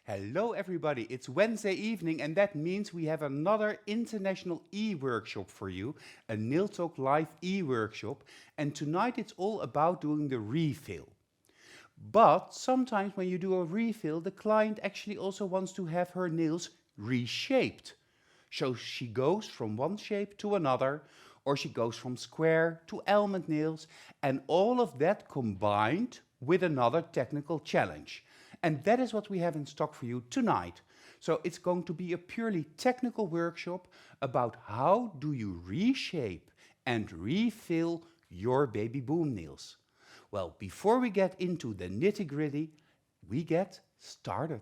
Hello, everybody. It's Wednesday evening, and that means we have another international e-workshop for you, a Nail Talk Live e-workshop. And tonight it's all about doing the refill. But sometimes when you do a refill, the client actually also wants to have her nails reshaped. So she goes from one shape to another, or she goes from square to almond nails, and all of that combined with another technical challenge. And that is what we have in stock for you tonight. So it's going to be a purely technical workshop about how do you reshape and refill your Babyboom nails. Well, before we get into the nitty-gritty, we get started.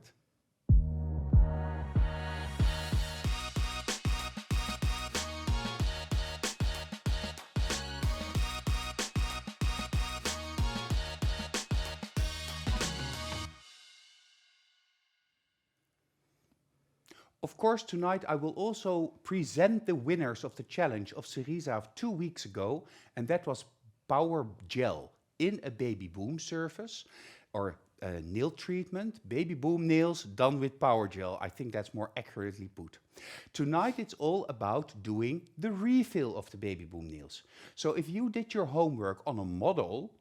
Of course, tonight I will also present the winners of the challenge of Syriza of 2 weeks ago, and that was Power Gel in a Babyboom surface, or nail treatment, Babyboom nails done with Power Gel. I think that's more accurately put. Tonight it's all about doing the refill of the Babyboom nails. So if you did your homework on a model,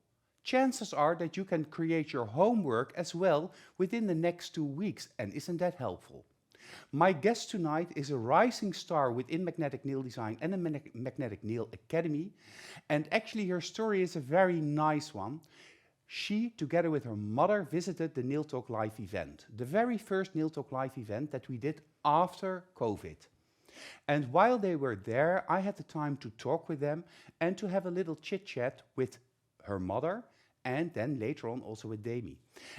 chances are that you can create your homework as well within the next 2 weeks, and isn't that helpful? My guest tonight is a rising star within magnetic nail design and a magnetic nail academy. And actually her story is a very nice one. She, together with her mother, visited the Nail Talk Live event. The very first Nail Talk Live event that we did after COVID. And while they were there, I had the time to talk with them and to have a little chit chat with her mother, and then later on also with Demi.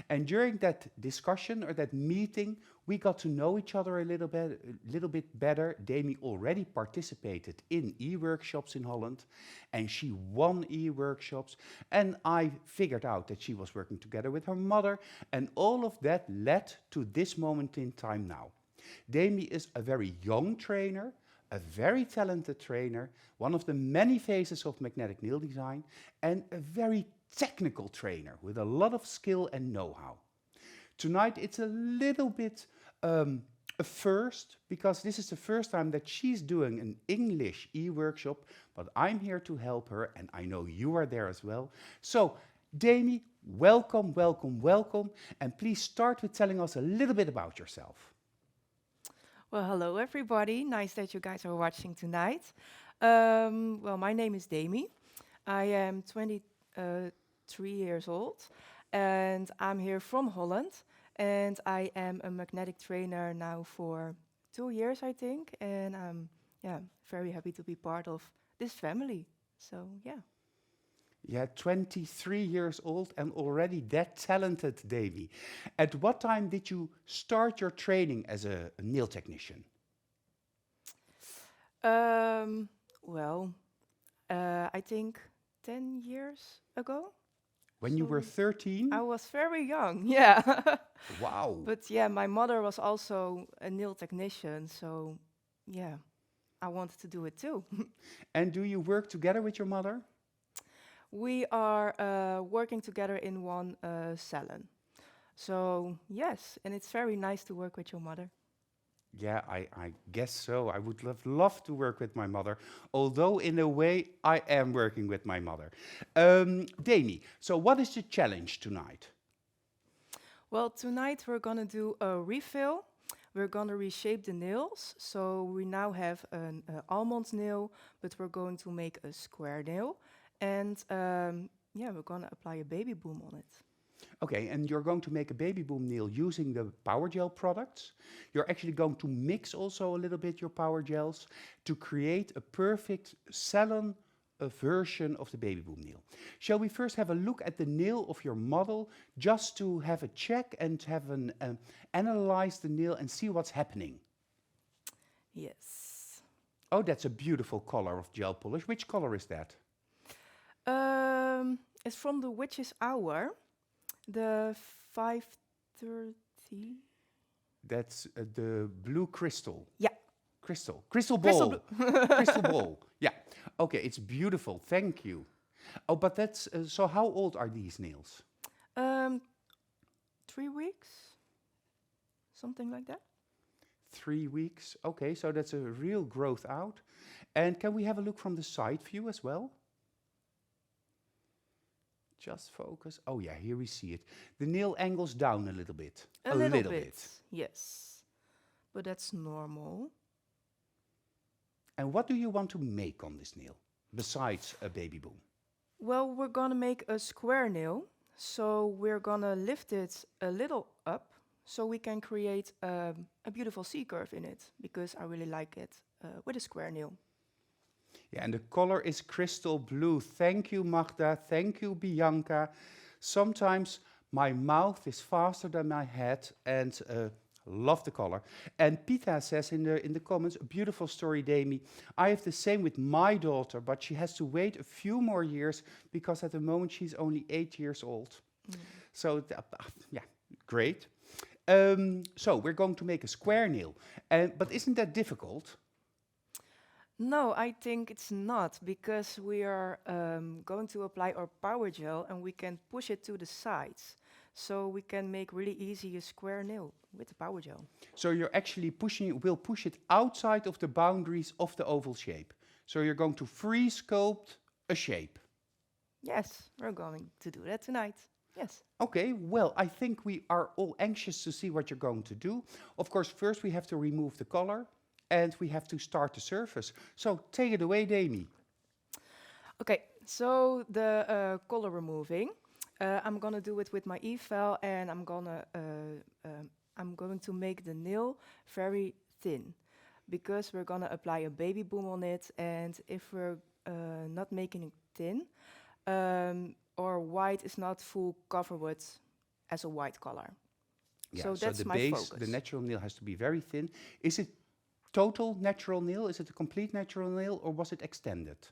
And during that discussion or that meeting, we got to know each other a little bit better. Demi already participated in e-workshops in Holland, and she won e-workshops. And I figured out that she was working together with her mother, and all of that led to this moment in time now. Demi is a very young trainer, a very talented trainer, one of the many faces of magnetic nail design, and a very technical trainer with a lot of skill and know-how. Tonight it's a little bit a first, because this is the first time that she's doing an English e-workshop, but I'm here to help her, and I know you are there as well. So, Demi, welcome, welcome, welcome, and please start with telling us a little bit about yourself. Well, hello everybody. Nice that you guys are watching tonight. Well, my name is Demi. I am 23 years old, and I'm here from Holland. And I am a magnetic trainer now for 2 years, I think. And I'm very happy to be part of this family. So, yeah. Yeah, 23 years old and already that talented, Demi. At what time did you start your training as a nail technician? Well, I think 10 years ago. When you were 13? I was very young, yeah. Wow. But yeah, my mother was also a nail technician, so yeah, I wanted to do it too. And do you work together with your mother? We are working together in one salon. So yes, and it's very nice to work with your mother. Yeah, I guess so. I would have loved to work with my mother, although in a way I am working with my mother. Demi, so what is the challenge tonight? Well, tonight we're gonna do a refill. We're gonna reshape the nails. So we now have an almond nail, but we're going to make a square nail. And yeah, we're gonna apply a Babyboom on it. Okay, and you're going to make a Babyboom nail using the Power Gel products. You're actually going to mix also a little bit your Power Gels to create a perfect salon version of the Babyboom nail. Shall we first have a look at the nail of your model, just to have a check and have an analyze the nail and see what's happening? Yes. Oh, that's a beautiful color of gel polish. Which color is that? It's from the Witch's Hour, the 530. That's the blue crystal. Yeah. Crystal Crystal ball. blue. Crystal ball. Yeah. Okay, it's beautiful. Thank you. Oh, but that's so. How old are these nails? 3 weeks, something like that. 3 weeks. Okay, so that's a real growth out. And can we have a look from the side view as well? Just focus. Oh yeah, here we see it. The nail angles down a little bit. A little bit, yes. But that's normal. And what do you want to make on this nail, besides a baby boom? Well, we're gonna make a square nail. So we're gonna lift it a little up so we can create a beautiful C-curve in it, because I really like it with a square nail. Yeah, and the color is crystal blue. Thank you, Magda. Thank you, Bianca. Sometimes my mouth is faster than my head, and love the color. And Pita says in the comments, a beautiful story, Demi. I have the same with my daughter, but she has to wait a few more years because at the moment she's only 8 years old. So, yeah, great. So we're going to make a square nail. But isn't that difficult? No, I think it's not, because we are going to apply our power gel and we can push it to the sides. So we can make really easy a square nail with the power gel. So you're actually will push it outside of the boundaries of the oval shape. So you're going to free sculpt a shape. Yes, we're going to do that tonight. Yes. Okay, well, I think we are all anxious to see what you're going to do. Of course, first we have to remove the color and we have to start the surface. So take it away, Demi. Okay, so the color removing. I'm gonna do it with my e-file, and I'm going to make the nail very thin, because we're gonna apply a baby boom on it, and if we're not making it thin, our white is not full covered as a white color. Yeah, so that's the my base, focus. the natural nail has to be very thin. Is it total natural nail? Is it a complete natural nail, or was it extended?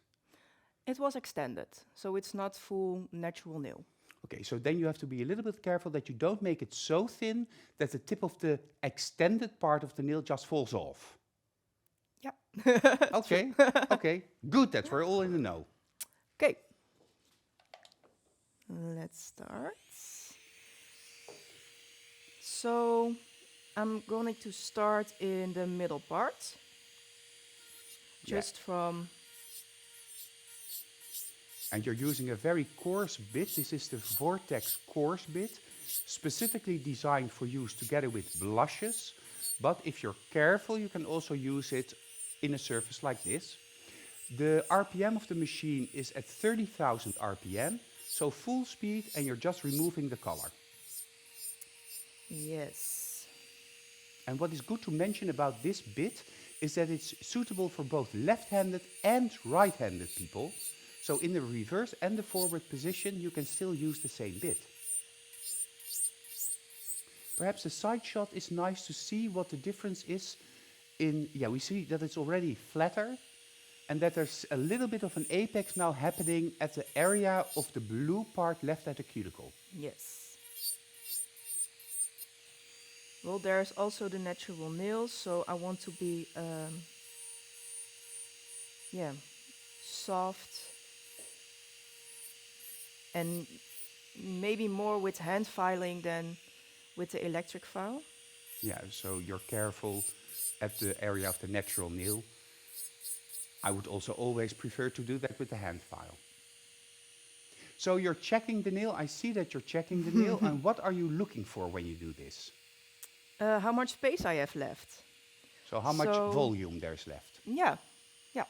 It was extended, so it's not full natural nail. Okay, so then you have to be a little bit careful that you don't make it so thin that the tip of the extended part of the nail just falls off. Yeah. Okay, okay, good, that's we're all in the know. Okay. Let's start. So I'm going to start in the middle part. Just from... And you're using a very coarse bit. This is the Vortex coarse bit, specifically designed for use together with blushes. But if you're careful, you can also use it in a surface like this. The RPM of the machine is at 30,000 RPM, so full speed, and you're just removing the color. Yes. And what is good to mention about this bit is that it's suitable for both left-handed and right-handed people. So in the reverse and the forward position, you can still use the same bit. Perhaps the side shot is nice to see what the difference is in, yeah, we see that it's already flatter and that there's a little bit of an apex now happening at the area of the blue part left at the cuticle. Yes. Well, there's also the natural nails, so I want to be, soft. And maybe more with hand filing than with the electric file. Yeah, so you're careful at the area of the natural nail. I would also always prefer to do that with the hand file. So you're checking the nail. I see that you're checking the nail. And what are you looking for when you do this? How much space I have left. So how much volume there's left? Yeah, yeah.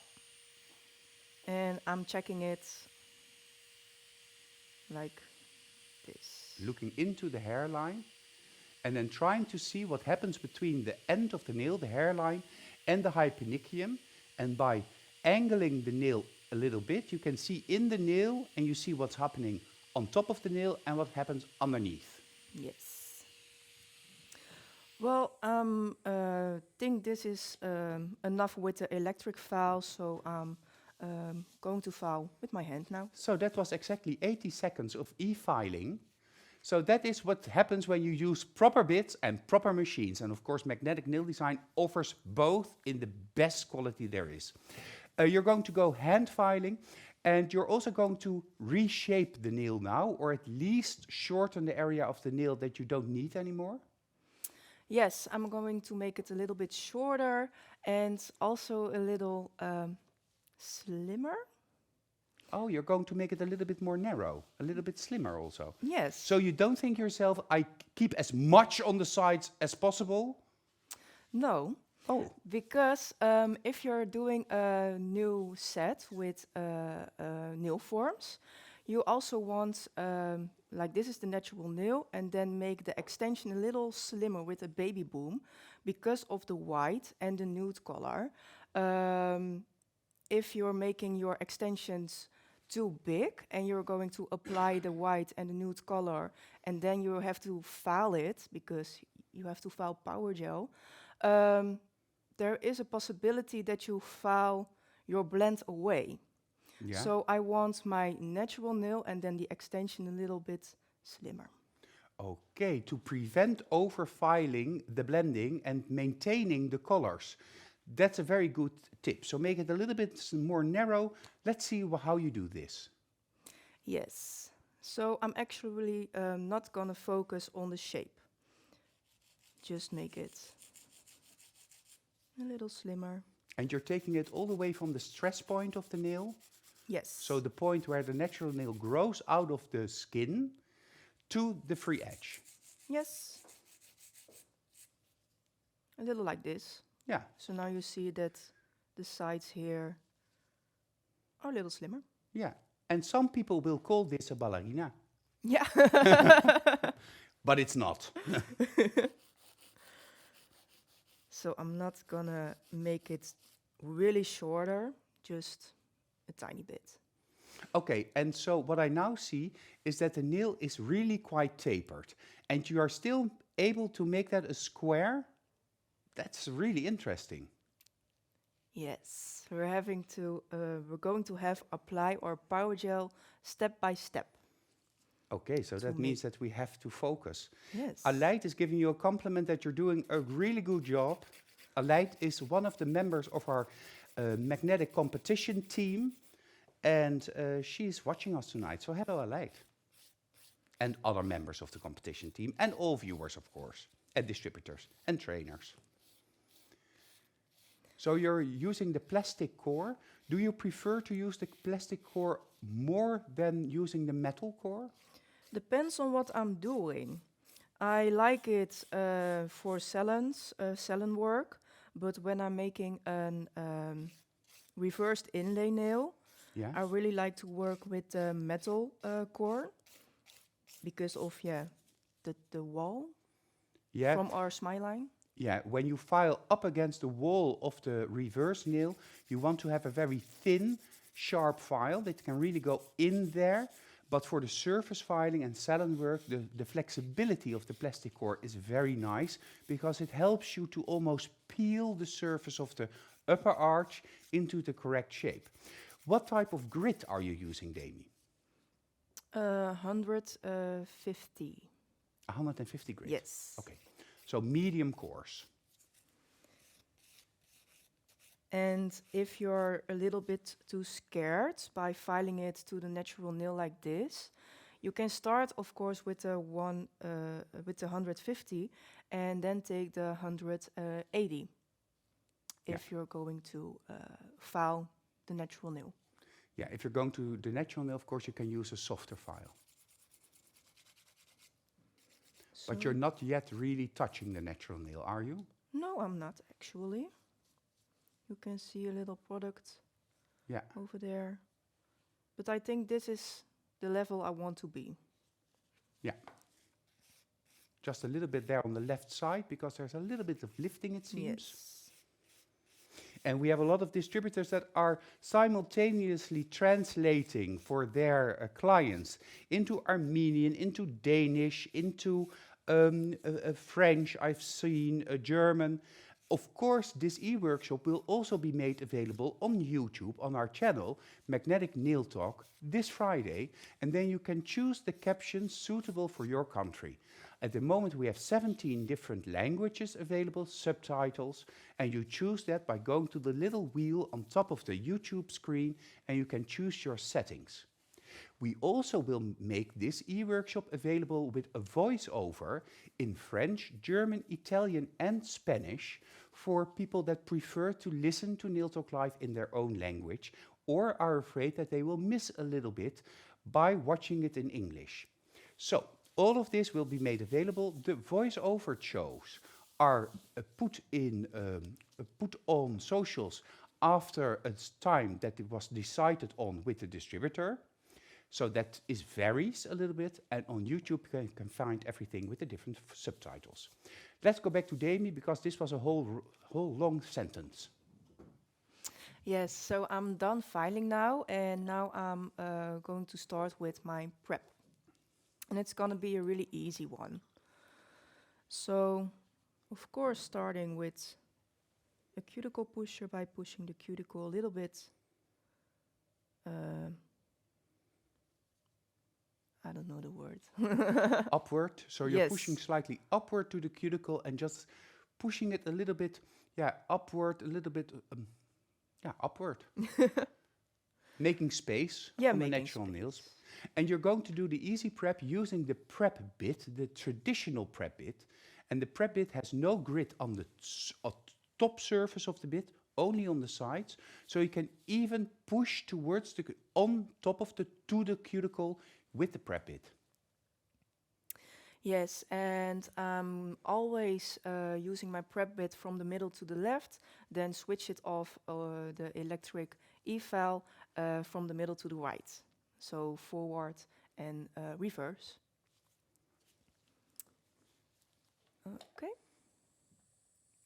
And I'm checking it like this. Looking into the hairline and then trying to see what happens between the end of the nail, the hairline, and the hyponychium. And by angling the nail a little bit, you can see in the nail and you see what's happening on top of the nail and what happens underneath. Yes. Well, I think this is enough with the electric file, so I'm going to file with my hand now. So that was exactly 80 seconds of e-filing. So that is what happens when you use proper bits and proper machines. And of course, Magnetic Nail Design offers both in the best quality there is. You're going to go hand filing, and you're also going to reshape the nail now, or at least shorten the area of the nail that you don't need anymore. Yes, I'm going to make it a little bit shorter and also a little slimmer. Oh, you're going to make it a little bit more narrow, a little bit slimmer also. Yes. So you don't think yourself, I keep as much on the sides as possible? No, Oh, because if you're doing a new set with nail forms, you also want, like this is the natural nail, and then make the extension a little slimmer with a baby boom because of the white and the nude color. If you're making your extensions too big and you're going to apply the white and the nude color, and then you have to file it because you have to file power gel, there is a possibility that you file your blend away. yeah. So I want my natural nail and then the extension a little bit slimmer. Okay, to prevent overfiling the blending and maintaining the colors. That's a very good tip. So make it a little bit more narrow. Let's see how you do this. Yes. So I'm actually not gonna focus on the shape. Just make it a little slimmer. And you're taking it all the way from the stress point of the nail, Yes. so the point where the natural nail grows out of the skin, to the free edge. Yes. A little like this. Yeah, So now you see that the sides here are a little slimmer. yeah. And some people will call this a ballerina, Yeah. but it's not. So I'm not gonna make it really shorter, just a tiny bit. Okay, and so what I now see is that the nail is really quite tapered, and you are still able to make that a square. That's really interesting. Yes, we're going to have apply our power gel step by step. Okay, so that means that we have to focus. Yes. Aleit is giving you a compliment that you're doing a really good job. Aleit is one of the members of our magnetic competition team, and she's watching us tonight. So hello, Aleit. And other members of the competition team, and all viewers, of course, and distributors and trainers. So you're using the plastic core. Do you prefer to use the plastic core more than using the metal core? Depends on what I'm doing. I like it for salon work, but when I'm making an reversed inlay nail, Yeah. I really like to work with the metal core because of the wall Yeah. from our smile line. Yeah, when you file up against the wall of the reverse nail, you want to have a very thin, sharp file that can really go in there. But for the surface filing and salon work, the flexibility of the plastic core is very nice because it helps you to almost peel the surface of the upper arch into the correct shape. What type of grit are you using, Demi? 150. 150 grit? Yes. Okay, so medium coarse. And if you're a little bit too scared by filing it to the natural nail like this, you can start, of course, with the 150 and then take the 180 if you're going to file the natural nail. Yeah, if you're going to the natural nail, of course, you can use a softer file. So But you're not yet really touching the natural nail, are you? no, I'm not actually. You can see a little product Yeah. over there. But I think this is the level I want to be. Yeah. Just a little bit there on the left side, because there's a little bit of lifting, it seems. Yes. And we have a lot of distributors that are simultaneously translating for their clients into Armenian, into Danish, into French, I've seen, German. Of course, this e-workshop will also be made available on YouTube on our channel, Magnetic Nail Talk, this Friday, and then you can choose the captions suitable for your country. At the moment, we have 17 different languages available, subtitles, and you choose that by going to the little wheel on top of the YouTube screen, and you can choose your settings. We also will make this e-workshop available with a voiceover in French, German, Italian and Spanish for people that prefer to listen to Nail Talk Live in their own language or are afraid that they will miss a little bit by watching it in English. So, all of this will be made available. The voiceover shows are put on socials after a time that it was decided on with the distributor. So that varies a little bit, and on YouTube you can find everything with the different subtitles. Let's go back to Demi, because this was a whole long sentence. Yes, so I'm done filing now, and now I'm going to start with my prep. And it's gonna be a really easy one. So, of course, starting with a cuticle pusher by pushing the cuticle a little bit. I don't know the word. Upward, so you're Yes. pushing slightly upward to the cuticle and just pushing it a little bit, upward, a little bit, upward. Making space Yeah, on the making natural space. nails. And you're going to do the easy prep using the prep bit, the traditional prep bit. And the prep bit has no grit on the top surface of the bit, only on the sides. So you can even push towards on top of to the cuticle with the prep bit. Yes, and I'm always using my prep bit from the middle to the left, then switch it off the electric E-file from the middle to the right. So forward and reverse. Okay.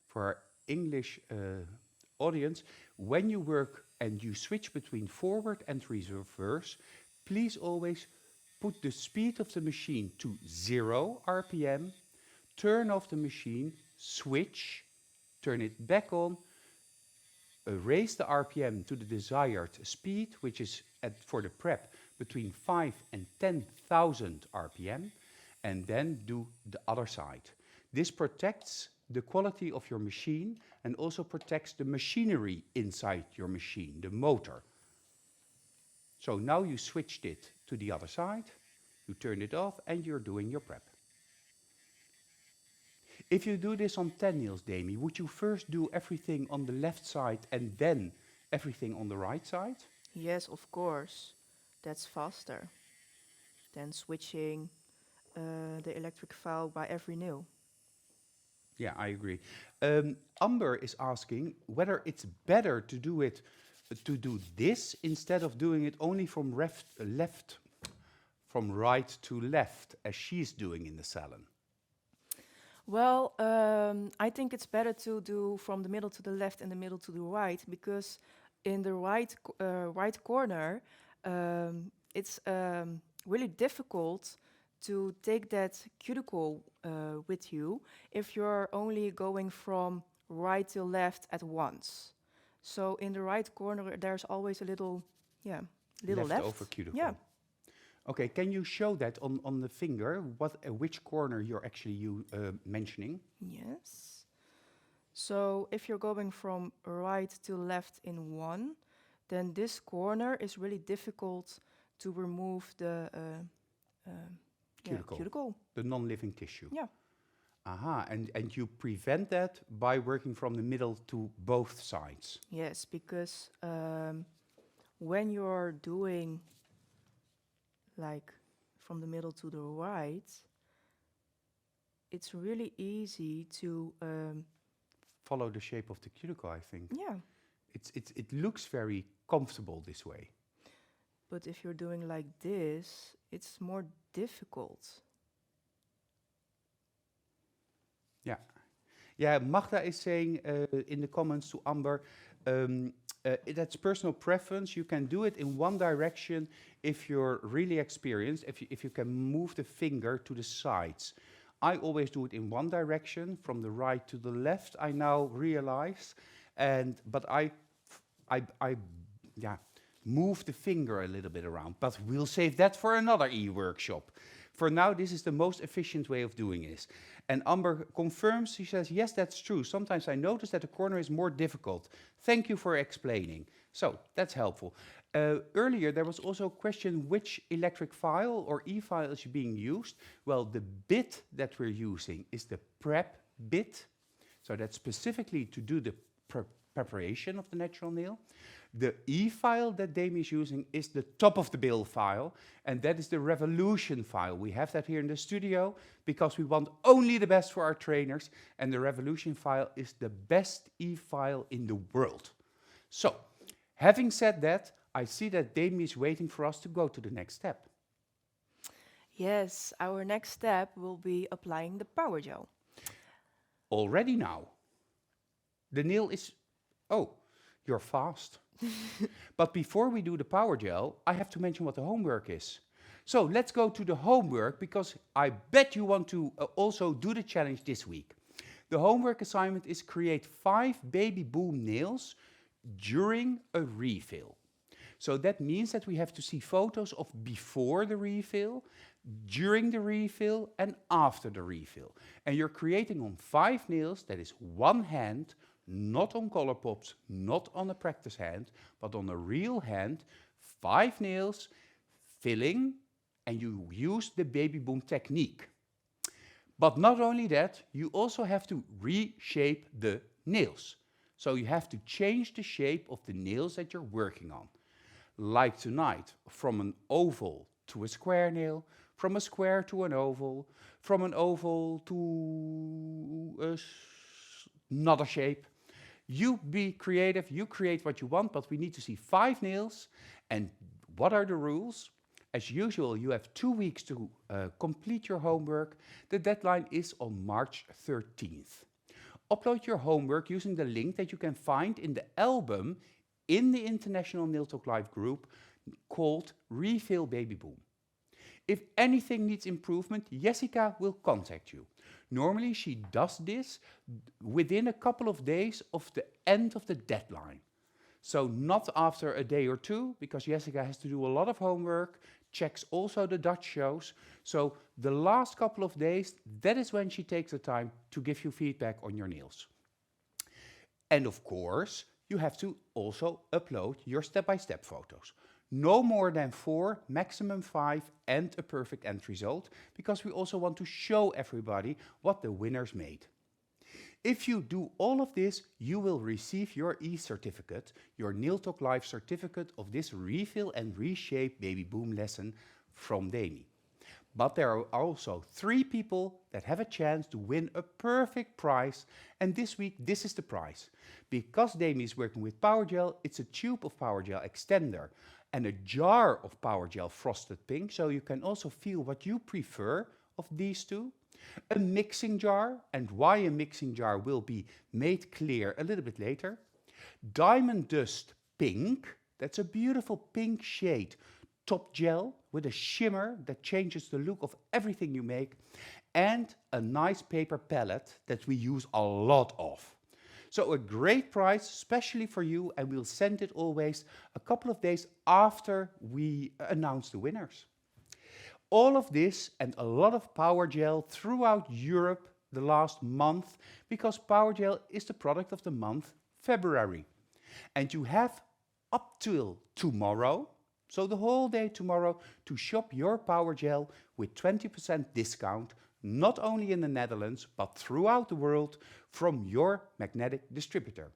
For our English audience, when you work and you switch between forward and reverse, please always put the speed of the machine to 0 RPM, turn off the machine, switch, turn it back on, raise the RPM to the desired speed, which is for the prep between 5 and 10,000 RPM, and then do the other side. This protects the quality of your machine and also protects the machinery inside your machine, the motor. So now you switched it to the other side, you turn it off, and you're doing your prep. If you do this on 10 nails, Demi, would you first do everything on the left side and then everything on the right side? Yes, of course. That's faster than switching the electric file by every nail. Yeah, I agree. Amber is asking whether it's better to do this instead of doing it only from from right to left, as she's doing in the salon. Well, I think it's better to do from the middle to the left and the middle to the right, because in the right corner, it's really difficult to take that cuticle with you if you're only going from right to left at once. So in the right corner, there's always a little left. Leftover cuticle. Yeah. Okay, can you show that on the finger, which corner you're actually mentioning? Yes. So if you're going from right to left in one, then this corner is really difficult to remove the cuticle. The non-living tissue. Yeah. Aha, and you prevent that by working from the middle to both sides. Yes, because when you're doing like from the middle to the right, it's really easy to follow the shape of the cuticle, I think. Yeah. It looks very comfortable this way. But if you're doing like this, it's more difficult. Yeah. Yeah, Magda is saying in the comments to Amber, that's personal preference. You can do it in one direction if you're really experienced, if you can move the finger to the sides. I always do it in one direction, from the right to the left, I now realize. But I move the finger a little bit around. But we'll save that for another e-workshop. For now, this is the most efficient way of doing this. And Amber confirms, she says, yes, that's true. Sometimes I notice that the corner is more difficult. Thank you for explaining. So, that's helpful. Earlier, there was also a question which electric file or e-file is being used. Well, the bit that we're using is the prep bit. So that's specifically to do the preparation of the natural nail. The e-file that Demi is using is the top of the bill file, and that is the Revolution file. We have that here in the studio because we want only the best for our trainers, and the Revolution file is the best e-file in the world. So, having said that, I see that Demi is waiting for us to go to the next step. Yes, our next step will be applying the power gel. Already now. The nail is... Oh, you're fast. But before we do the power gel, I have to mention what the homework is. So let's go to the homework, because I bet you want to also do the challenge this week. The homework assignment is create 5 Babyboom nails during a refill. So that means that we have to see photos of before the refill, during the refill, and after the refill. And you're creating on 5 nails, that is one hand, not on color pops, not on a practice hand, but on a real hand, 5 nails, filling, and you use the Babyboom technique. But not only that, you also have to reshape the nails. So you have to change the shape of the nails that you're working on. Like tonight, from an oval to a square nail, from a square to an oval, from an oval to another shape. You be creative, you create what you want, but we need to see 5 nails. And what are the rules? As usual, you have 2 weeks to complete your homework. The deadline is on March 13th. Upload your homework using the link that you can find in the album in the International Nail Talk Live group called Refill Babyboom. If anything needs improvement, Jessica will contact you. Normally she does this within a couple of days of the end of the deadline. So not after a day or two, because Jessica has to do a lot of homework, checks also the Dutch shows. So the last couple of days, that is when she takes the time to give you feedback on your nails. And of course, you have to also upload your step-by-step photos. No more than 4, maximum 5, and a perfect end result, because we also want to show everybody what the winners made. If you do all of this, you will receive your e-certificate, your Nail Talk Live certificate of this refill and reshape Babyboom lesson from Demi. But there are also 3 people that have a chance to win a perfect prize, and this week this is the prize. Because Demi is working with Power Gel, it's a tube of Power Gel extender and a jar of Power Gel frosted pink, so you can also feel what you prefer of these two. A mixing jar, and why a mixing jar will be made clear a little bit later. Diamond Dust Pink, that's a beautiful pink shade. Top gel with a shimmer that changes the look of everything you make. And a nice paper palette that we use a lot of. So a great prize, especially for you, and we'll send it always a couple of days after we announce the winners. All of this and a lot of Power Gel throughout Europe the last month, because Power Gel is the product of the month, February. And you have up till tomorrow, so the whole day tomorrow, to shop your Power Gel with 20% discount, not only in the Netherlands, but throughout the world from your magnetic distributor.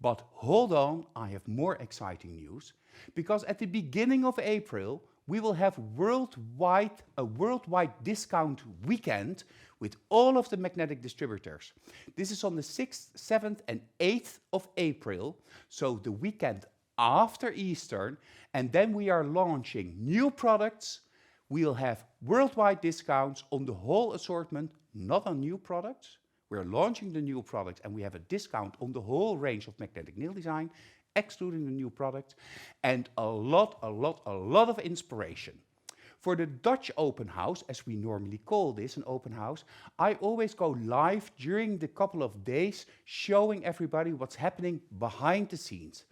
But hold on, I have more exciting news, because at the beginning of April, we will have a worldwide discount weekend with all of the magnetic distributors. This is on the 6th, 7th and 8th of April, so the weekend after Easter, and then we are launching new products. We'll have worldwide discounts on the whole assortment, not on new products. We're launching the new products and we have a discount on the whole range of magnetic nail design, excluding the new products, and a lot of inspiration. For the Dutch open house, as we normally call this, an open house, I always go live during the couple of days showing everybody what's happening behind the scenes.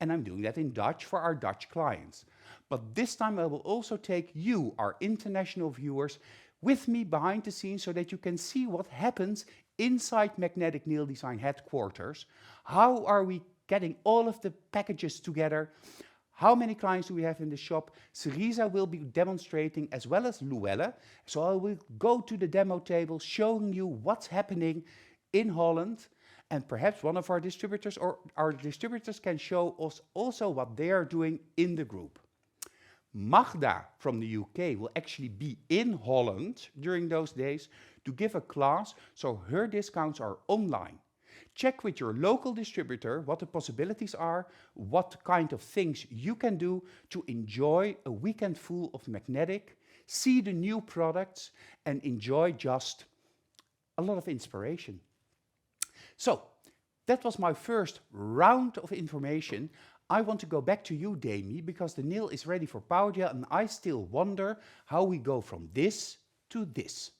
And I'm doing that in Dutch for our Dutch clients. But this time I will also take you, our international viewers, with me behind the scenes so that you can see what happens inside Magnetic Nail Design headquarters. How are we getting all of the packages together? How many clients do we have in the shop? Cerisa will be demonstrating as well as Luelle. So I will go to the demo table showing you what's happening in Holland. And perhaps one of our distributors or our distributors can show us also what they are doing in the group. Magda from the UK will actually be in Holland during those days to give a class, so her discounts are online. Check with your local distributor what the possibilities are, what kind of things you can do to enjoy a weekend full of magnetic, see the new products, and enjoy just a lot of inspiration. So, that was my first round of information. I want to go back to you, Demi, because the nail is ready for power gel, and I still wonder how we go from this to this.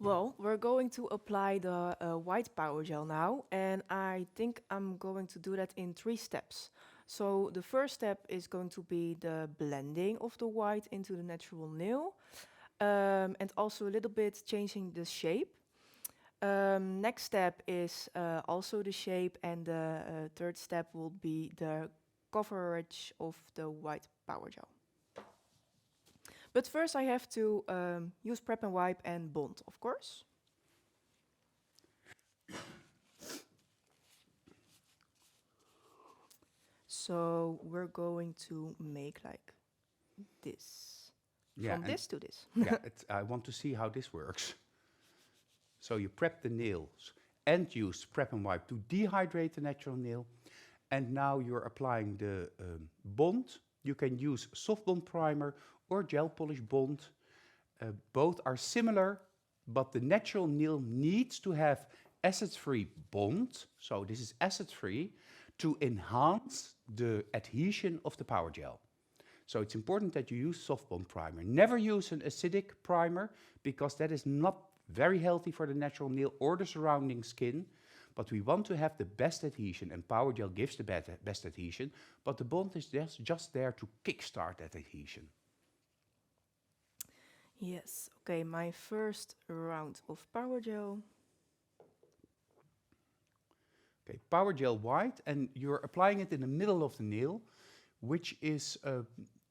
Well, we're going to apply the white power gel now, and I think I'm going to do that in 3 steps. So the first step is going to be the blending of the white into the natural nail, and also a little bit changing the shape. Next step is also the shape, and the third step will be the coverage of the white power gel. But first I have to use prep and wipe and bond, of course. So we're going to make like this. Yeah, From this to this. Yeah, I want to see how this works. So you prep the nails and use prep and wipe to dehydrate the natural nail. And now you're applying the bond. You can use soft bond primer or gel polish bond. Both are similar, but the natural nail needs to have acid-free bond. So this is acid-free to enhance the adhesion of the power gel. So it's important that you use soft bond primer. Never use an acidic primer because that is not very healthy for the natural nail or the surrounding skin. But we want to have the best adhesion, and power gel gives the best adhesion, but the bond is just there to kickstart that adhesion. Yes, okay, my first round of power gel. Okay, power gel white, and you're applying it in the middle of the nail, which is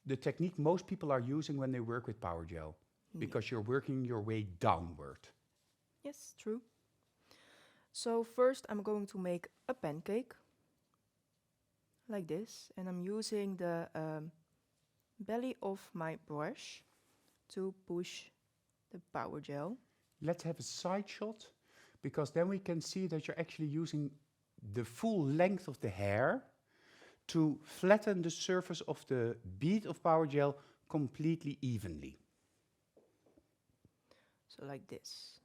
the technique most people are using when they work with power gel, because you're working your way downward. Yes, true. So first I'm going to make a pancake, like this, and I'm using the belly of my brush to push the power gel. Let's have a side shot, because then we can see that you're actually using the full length of the hair to flatten the surface of the bead of power gel completely evenly. So like this.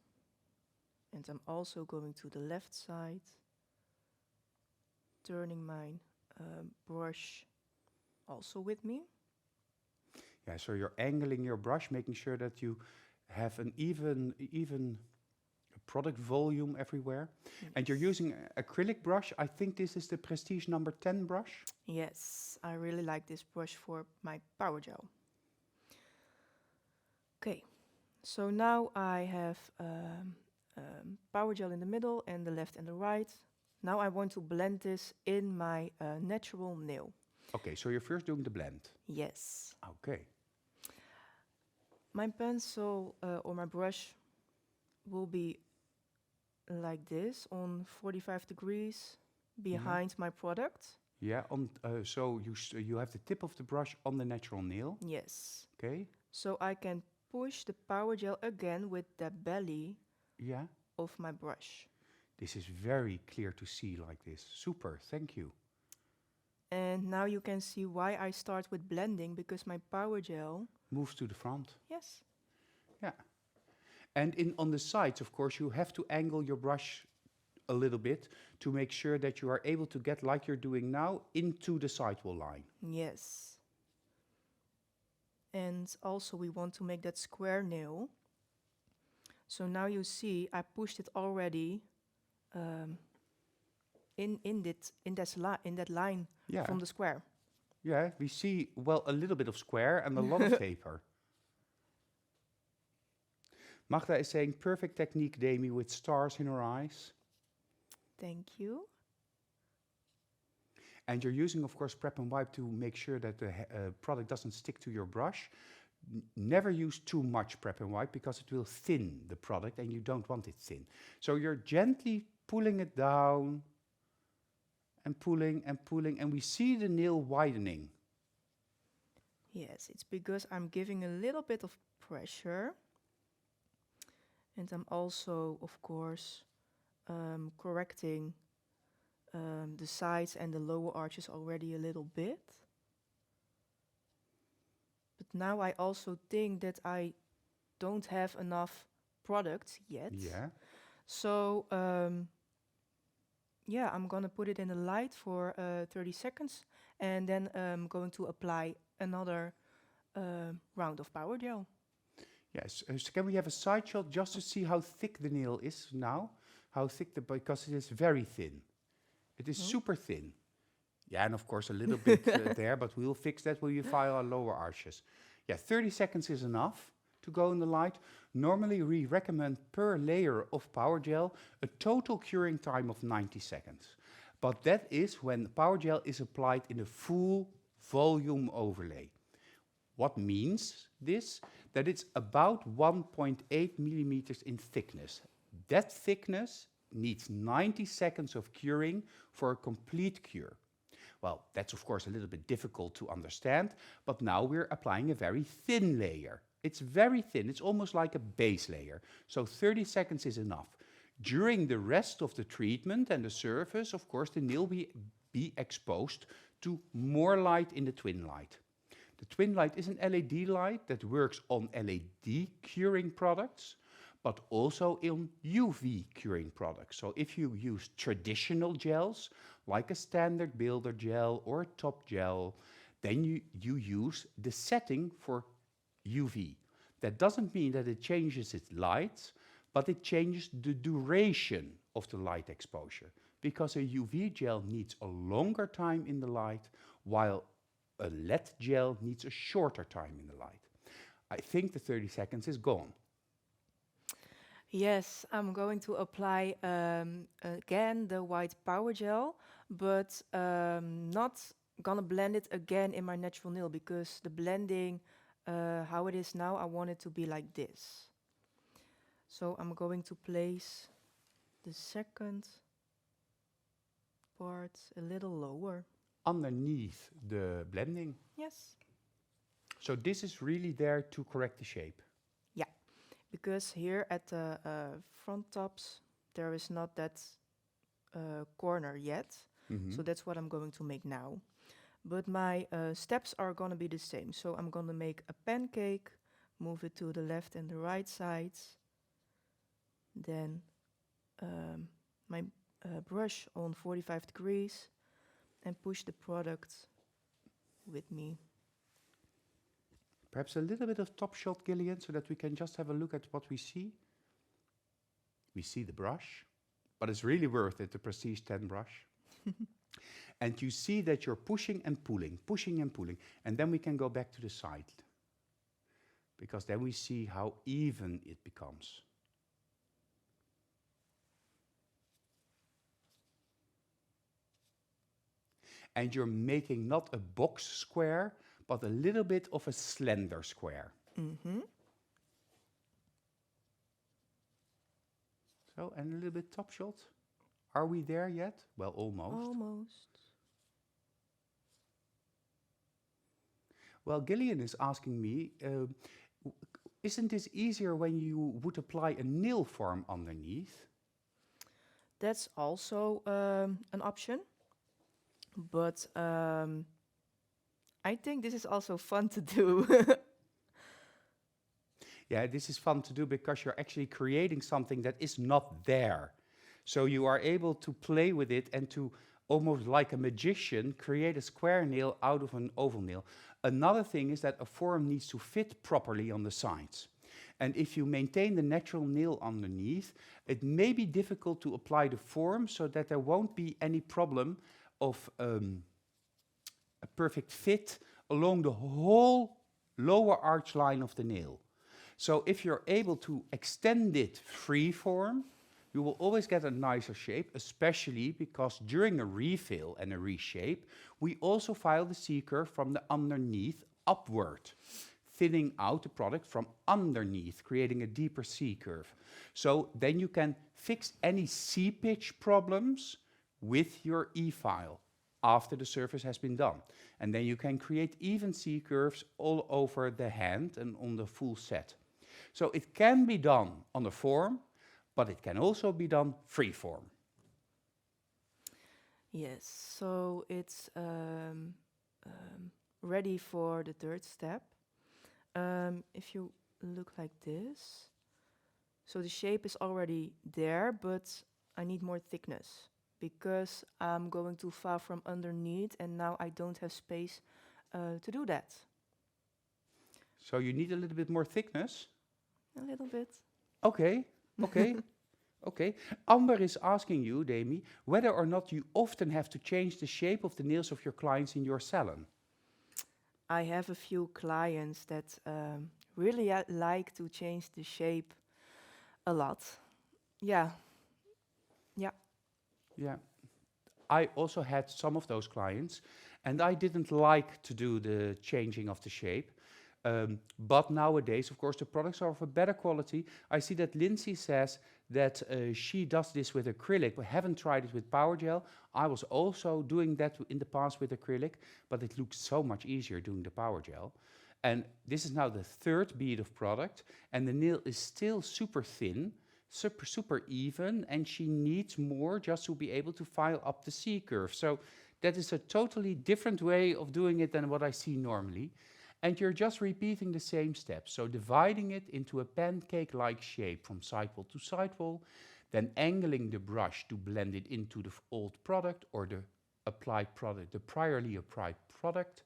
And I'm also going to the left side, turning my brush also with me. Yeah, so you're angling your brush, making sure that you have an even product volume everywhere. Yes. And you're using acrylic brush. I think this is the Prestige number 10 brush. Yes, I really like this brush for my power gel. Okay, so now I have power gel in the middle and the left and the right. Now I want to blend this in my natural nail. Okay, so you're first doing the blend. Yes. Okay. My pencil or my brush will be like this on 45 degrees behind my product. Yeah, so you have the tip of the brush on the natural nail. Yes. Okay. So I can push the power gel again with the belly of my brush. This is very clear to see like this. Super, thank you. And now you can see why I start with blending, because my power gel moves to the front. Yes. Yeah. And on the sides, of course, you have to angle your brush a little bit to make sure that you are able to get, like you're doing now, into the sidewall line. Yes. And also we want to make that square nail. So now you see I pushed it already in that line from the square. Yeah, we see, well, a little bit of square and a lot of taper. Magda is saying, perfect technique, Demi, with stars in her eyes. Thank you. And you're using, of course, prep and wipe to make sure that the product doesn't stick to your brush. Never use too much prep and wipe because it will thin the product and you don't want it thin. So you're gently pulling it down and pulling and pulling, and we see the nail widening. Yes, it's because I'm giving a little bit of pressure. And I'm also, of course, correcting the sides and the lower arches already a little bit. But now I also think that I don't have enough product yet. Yeah. So, yeah, I'm gonna put it in the light for 30 seconds and then I'm going to apply another round of power gel. Yes. So can we have a side shot just to see how thick the nail is now? How thick because it is very thin. It is super thin. Yeah, and of course a little bit there, but we'll fix that when we file our lower arches. Yeah, 30 seconds is enough to go in the light. Normally we recommend per layer of power gel a total curing time of 90 seconds. But that is when power gel is applied in a full volume overlay. What means this? That it's about 1.8 millimeters in thickness. That thickness needs 90 seconds of curing for a complete cure. Well, that's of course a little bit difficult to understand, but now we're applying a very thin layer. It's very thin, it's almost like a base layer. So 30 seconds is enough. During the rest of the treatment and the surface, of course, the nail will be exposed to more light in the twin light. The twin light is an LED light that works on LED curing products, but also in UV curing products. So if you use traditional gels, like a standard builder gel or a top gel, then you use the setting for UV. That doesn't mean that it changes its light, but it changes the duration of the light exposure, because a UV gel needs a longer time in the light, while a LED gel needs a shorter time in the light. I think the 30 seconds is gone. Yes, I'm going to apply again the white power gel, but not gonna blend it again in my natural nail, because the blending, how it is now, I want it to be like this. So I'm going to place the second part a little lower. Underneath the blending. Yes. So this is really there to correct the shape. Yeah, because here at the front tops, there is not that corner yet. So that's what I'm going to make now. But my steps are going to be the same. So I'm going to make a pancake, move it to the left and the right sides. Then my brush on 45 degrees and push the product with me. Perhaps a little bit of top shot, Gillian, so that we can just have a look at what we see. We see the brush, but it's really worth it, the Prestige 10 brush. And you see that you're pushing and pulling, and then we can go back to the side, because then we see how even it becomes. And you're making not a box square, but a little bit of a slender square. So, and a little bit top shot. Are we there yet? Well, almost. Almost. Well, Gillian is asking me, isn't this easier when you would apply a nail form underneath? That's also an option. But I think this is also fun to do. Yeah, this is fun to do because you're actually creating something that is not there. So you are able to play with it and to, almost like a magician, create a square nail out of an oval nail. Another thing is that a form needs to fit properly on the sides. And if you maintain the natural nail underneath, it may be difficult to apply the form so that there won't be any problem of a perfect fit along the whole lower arch line of the nail. So if you're able to extend it free form, you will always get a nicer shape, especially because during a refill and a reshape, we also file the C-curve from the underneath upward, thinning out the product from underneath, creating a deeper C-curve. So then you can fix any C-pitch problems with your E-file after the surface has been done. And then you can create even C-curves all over the hand and on the full set. So it can be done on a form, but it can also be done free-form. Yes, so it's ready for the third step. If you look like this, so the shape is already there, but I need more thickness because I'm going too far from underneath and now I don't have space to do that. So you need a little bit more thickness? A little bit. Okay, okay, okay. Amber is asking you, Demi, whether or not you often have to change the shape of the nails of your clients in your salon. I have a few clients that really like to change the shape a lot. Yeah. Yeah. Yeah. I also had some of those clients, and I didn't like to do the changing of the shape. But nowadays, of course, the products are of a better quality. I see that Lindsay says that she does this with acrylic, but haven't tried it with power gel. I was also doing that in the past with acrylic, but it looks so much easier doing the power gel. And this is now the third bead of product, and the nail is still super thin, super even, and she needs more just to be able to file up the C-curve. So that is a totally different way of doing it than what I see normally. And you're just repeating the same steps. So dividing it into a pancake-like shape from sidewall to sidewall, then angling the brush to blend it into the old product or the applied product, the priorly applied product,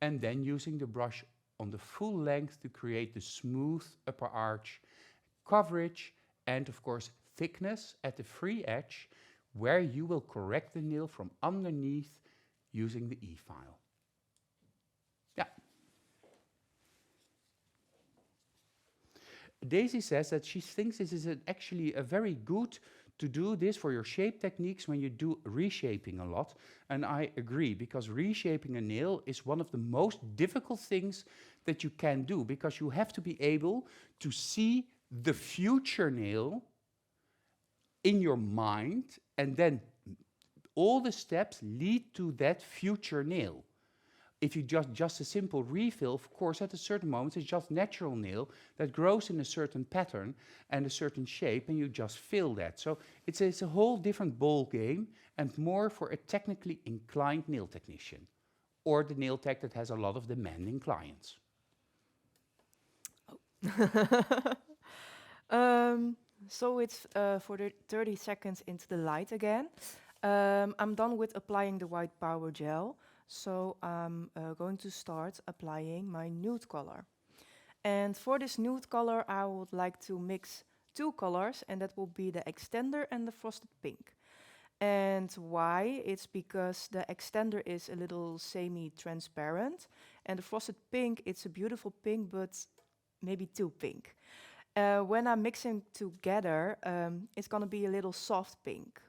and then using the brush on the full length to create the smooth upper arch, coverage, and of course thickness at the free edge, where you will correct the nail from underneath using the E-file. Yeah. Daisy says that she thinks this is actually a very good to do this for your shape techniques when you do reshaping a lot. And I agree, because reshaping a nail is one of the most difficult things that you can do, because you have to be able to see the future nail in your mind, and then all the steps lead to that future nail. If you just a simple refill, of course, at a certain moment, it's just natural nail that grows in a certain pattern and a certain shape, and you just fill that. So it's a whole different ball game, and more for a technically inclined nail technician, or the nail tech that has a lot of demanding clients. So it's for the 30 seconds into the light again. I'm done with applying the white power gel. So I'm going to start applying my nude color. And for this nude color, I would like to mix two colors, and that will be the extender and the frosted pink. And why? It's because the extender is a little semi-transparent, and the frosted pink, it's a beautiful pink, but maybe too pink. When I'm mixing together, it's gonna be a little soft pink.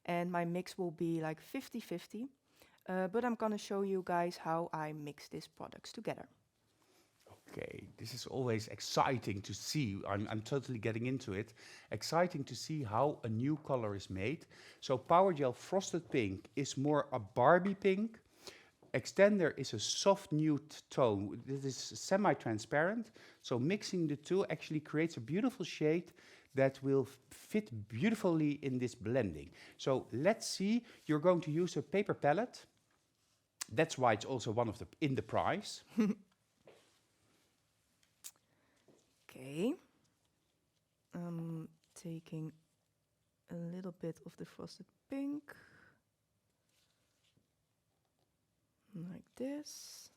And my mix will be like 50-50. But I'm gonna show you guys how I mix these products together. Okay, this is always exciting to see. I'm totally getting into it. Exciting to see how a new color is made. So Power Gel Frosted Pink is more a Barbie pink. Extender is a soft nude tone. This is semi-transparent. So mixing the two actually creates a beautiful shade that will fit beautifully in this blending. So let's see, you're going to use a paper palette. That's why it's also one of the in the price. Okay. I'm taking a little bit of the frosted pink. Like this.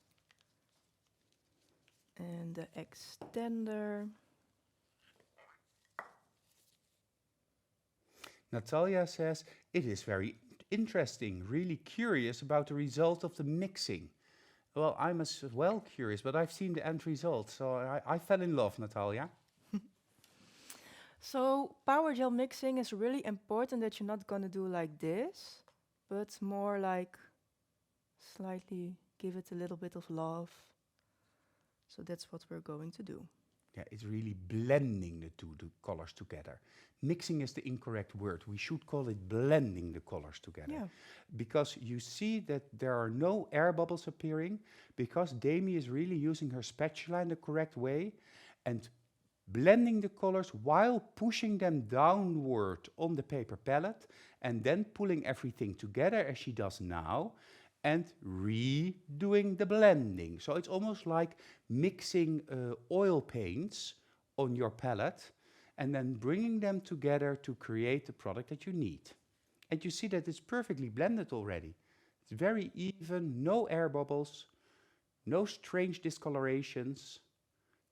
And the extender. Natalia says, it is very interesting, really curious about the result of the mixing. Well, I'm as well curious, but I've seen the end result, so I fell in love, Natalia. So power gel mixing is really important that you're not going to do like this, but more like slightly give it a little bit of love. So that's what we're going to do. Yeah, it's really blending the colors together. Mixing is the incorrect word. We should call it blending the colors together. Yeah. Because you see that there are no air bubbles appearing, because Demi is really using her spatula in the correct way and blending the colors while pushing them downward on the paper palette and then pulling everything together as she does now and redoing the blending. So it's almost like mixing oil paints on your palette and then bringing them together to create the product that you need. And you see that it's perfectly blended already. It's very even, no air bubbles, no strange discolorations,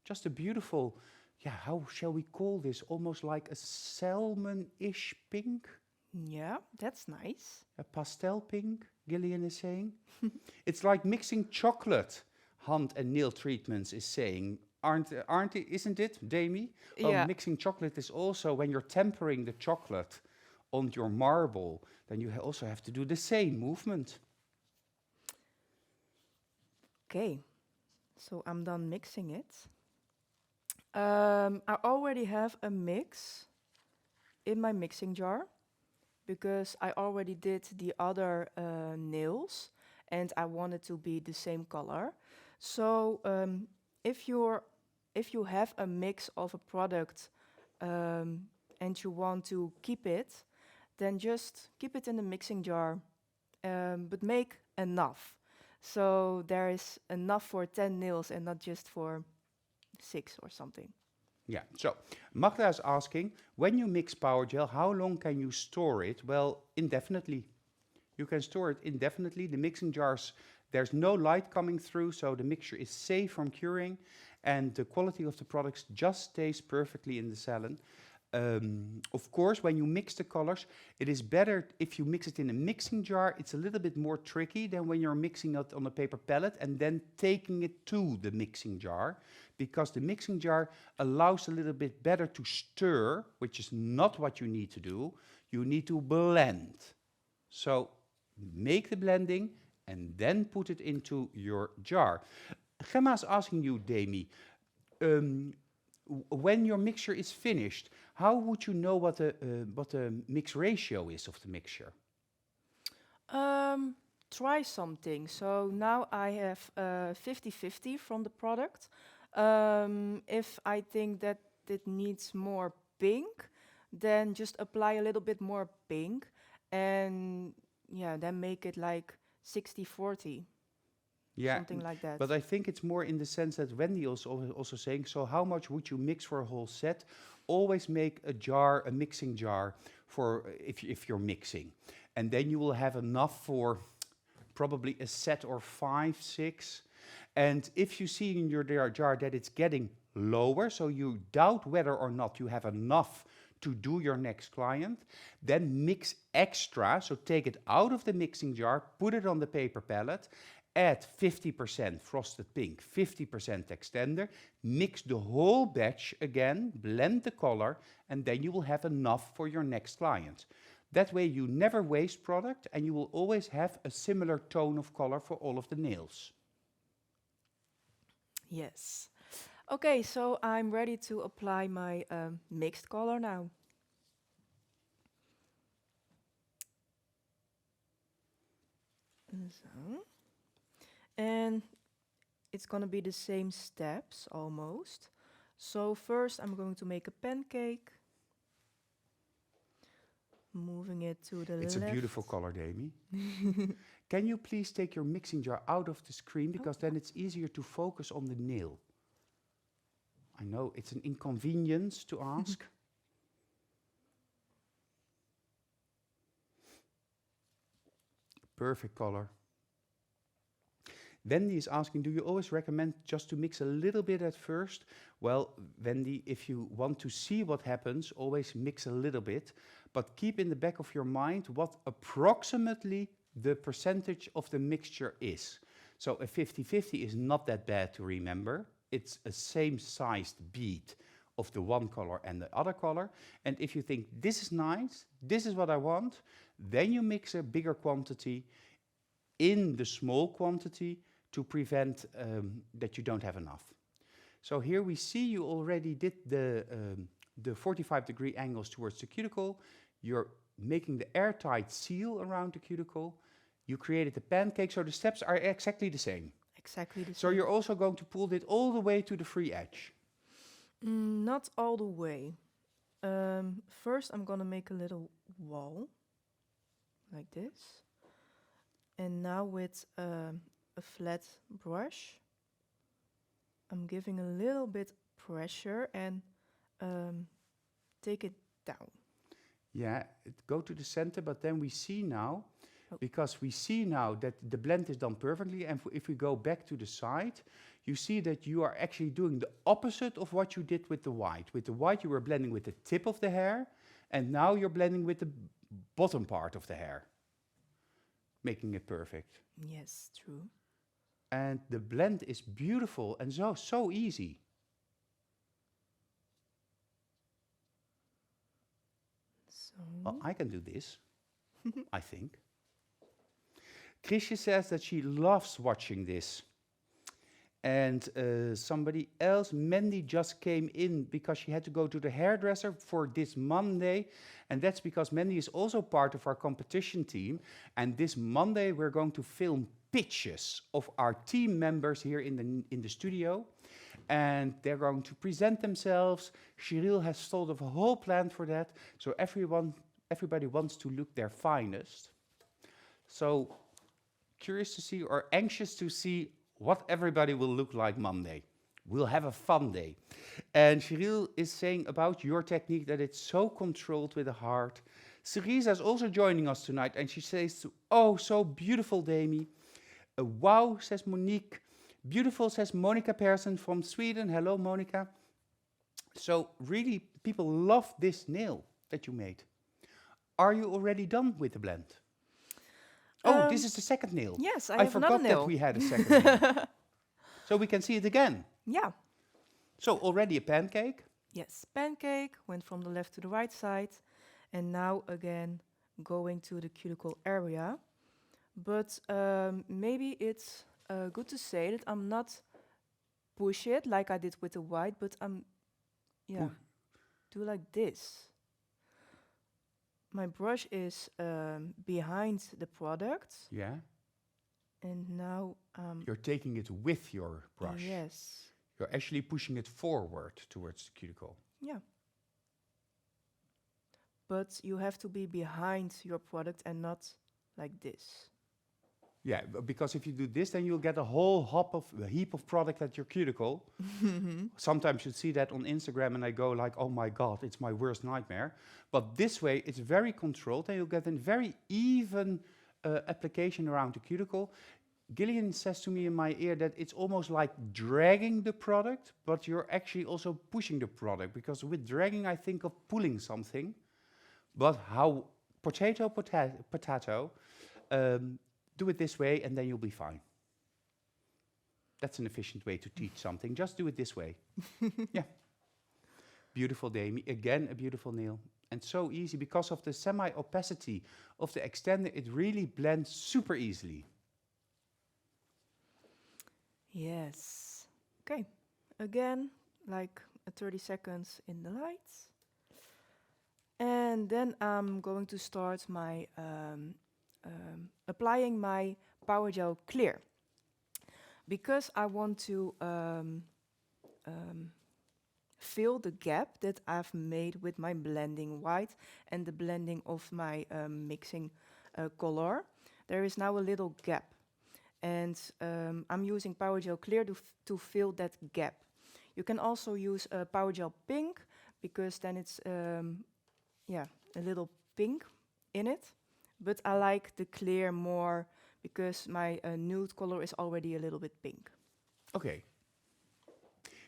just a beautiful, yeah, how shall we call this? Almost like a salmon-ish pink? Yeah, that's nice. A pastel pink, Gillian is saying. It's like mixing chocolate, hand and nail treatments is saying. Isn't it, Demi? Well, Yeah. mixing chocolate is also when you're tempering the chocolate on your marble, then you also have to do the same movement. Okay, so I'm done mixing it. I already have a mix in my mixing jar because I already did the other nails and I want it to be the same color. So if you have a mix of a product and you want to keep it, then just keep it in the mixing jar, but make enough. So there is enough for 10 nails and not just for 6 or something. Yeah, so Magda is asking, when you mix power gel, how long can you store it? Well, indefinitely. You can store it indefinitely. The mixing jars, there's no light coming through, so the mixture is safe from curing, and the quality of the products just stays perfectly in the salon. Of course, when you mix the colors, it is better if you mix it in a mixing jar. It's a little bit more tricky than when you're mixing it on a paper palette and then taking it to the mixing jar, because the mixing jar allows a little bit better to stir, which is not what you need to do. You need to blend. So make the blending and then put it into your jar. Gemma's asking you, Demi, when your mixture is finished, how would you know what the mix ratio is of the mixture? Try something. So now I have 50-50 from the product. If I think that it needs more pink, then just apply a little bit more pink and yeah, then make it like 60-40. Yeah, Something like that. but I think it's more in the sense that Wendy also saying, so how much would you mix for a whole set? Always make a jar, a mixing jar, for if you're mixing. And then you will have enough for probably a set or 5, 6. And if you see in your jar that it's getting lower, so you doubt whether or not you have enough to do your next client, then mix extra. So take it out of the mixing jar, put it on the paper palette, add 50% frosted pink, 50% extender, mix the whole batch again, blend the color, and then you will have enough for your next client. That way you never waste product and you will always have a similar tone of color for all of the nails. Yes. Okay, so I'm ready to apply my mixed color now. So. And it's going to be the same steps almost. So first I'm going to make a pancake. Moving it to the left. It's a beautiful color, Demi. Can you please take your mixing jar out of the screen, because then it's easier to focus on the nail. I know it's an inconvenience to ask. Perfect color. Wendy is asking, do you always recommend just to mix a little bit at first? Well, Wendy, if you want to see what happens, always mix a little bit, but keep in the back of your mind what approximately the percentage of the mixture is. So a 50-50 is not that bad to remember. It's a same sized bead of the one color and the other color. And if you think this is nice, this is what I want, then you mix a bigger quantity in the small quantity to prevent that you don't have enough. So here we see you already did the 45-degree angles towards the cuticle. You're making the airtight seal around the cuticle. You created the pancake, so the steps are exactly the same. Exactly the So same. you're also going to pull it all the way to the free edge. Not all the way. First, I'm gonna make a little wall, like this. And now with a flat brush, I'm giving a little bit pressure and take it down. Yeah, go to the center, but then we see now, because we see now that the blend is done perfectly, and if we go back to the side, you see that you are actually doing the opposite of what you did with the white. With the white, you were blending with the tip of the hair, and now you're blending with the bottom part of the hair, making it perfect. Yes, true. And the blend is beautiful and so easy. So, Well, I can do this, I think. Krisje says that she loves watching this. And somebody else, Mandy, just came in because she had to go to the hairdresser for this Monday. And that's because Mandy is also part of our competition team. And this Monday, we're going to film pitches of our team members here in the studio. And they're going to present themselves. Cheryl has thought of a whole plan for that. So everybody wants to look their finest. So curious to see or anxious to see what everybody will look like Monday. We'll have a fun day. And Cheryl is saying about your technique that it's so controlled with a heart. Cerisa is also joining us tonight, and she says, oh, so beautiful, Demi. Wow, says Monique. Beautiful, says Monica Persson from Sweden. Hello, Monica. So really, people love this nail that you made. Are you already done with the blend? Oh, this is the second nail. yes, I I have another forgot nail. that we had a second nail. So we can see it again. Yeah. So already a pancake. Yes, pancake, went from the left to the right side. And now again, going to the cuticle area. But maybe it's good to say that I'm not push it like I did with the white, but I'm, do like this. My brush is behind the product. Yeah. And now... You're taking it with your brush. Yes. You're actually pushing it forward towards the cuticle. Yeah. But you have to be behind your product and not like this. Yeah, because if you do this, then you'll get a whole heap of product at your cuticle. Sometimes you see that on Instagram and I go like, oh my God, it's my worst nightmare. But this way, it's very controlled and you'll get a very even application around the cuticle. Gillian says to me in my ear that it's almost like dragging the product, but you're actually also pushing the product, because with dragging, I think of pulling something. But how potato, do it this way and then you'll be fine. That's an efficient way to teach something. Just do it this way. Yeah. Beautiful, Demi. Again, a beautiful nail. And so easy because of the semi-opacity of the extender. It really blends super easily. Yes. Okay. Again, like 30 seconds in the lights. And then I'm going to start my applying my Power Gel Clear, because I want to fill the gap that I've made with my blending white and the blending of my mixing color. There is now a little gap, and I'm using Power Gel Clear to fill that gap. You can also use Power Gel Pink, because then it's a little pink in it. But I like the clear more because my nude color is already a little bit pink. Okay.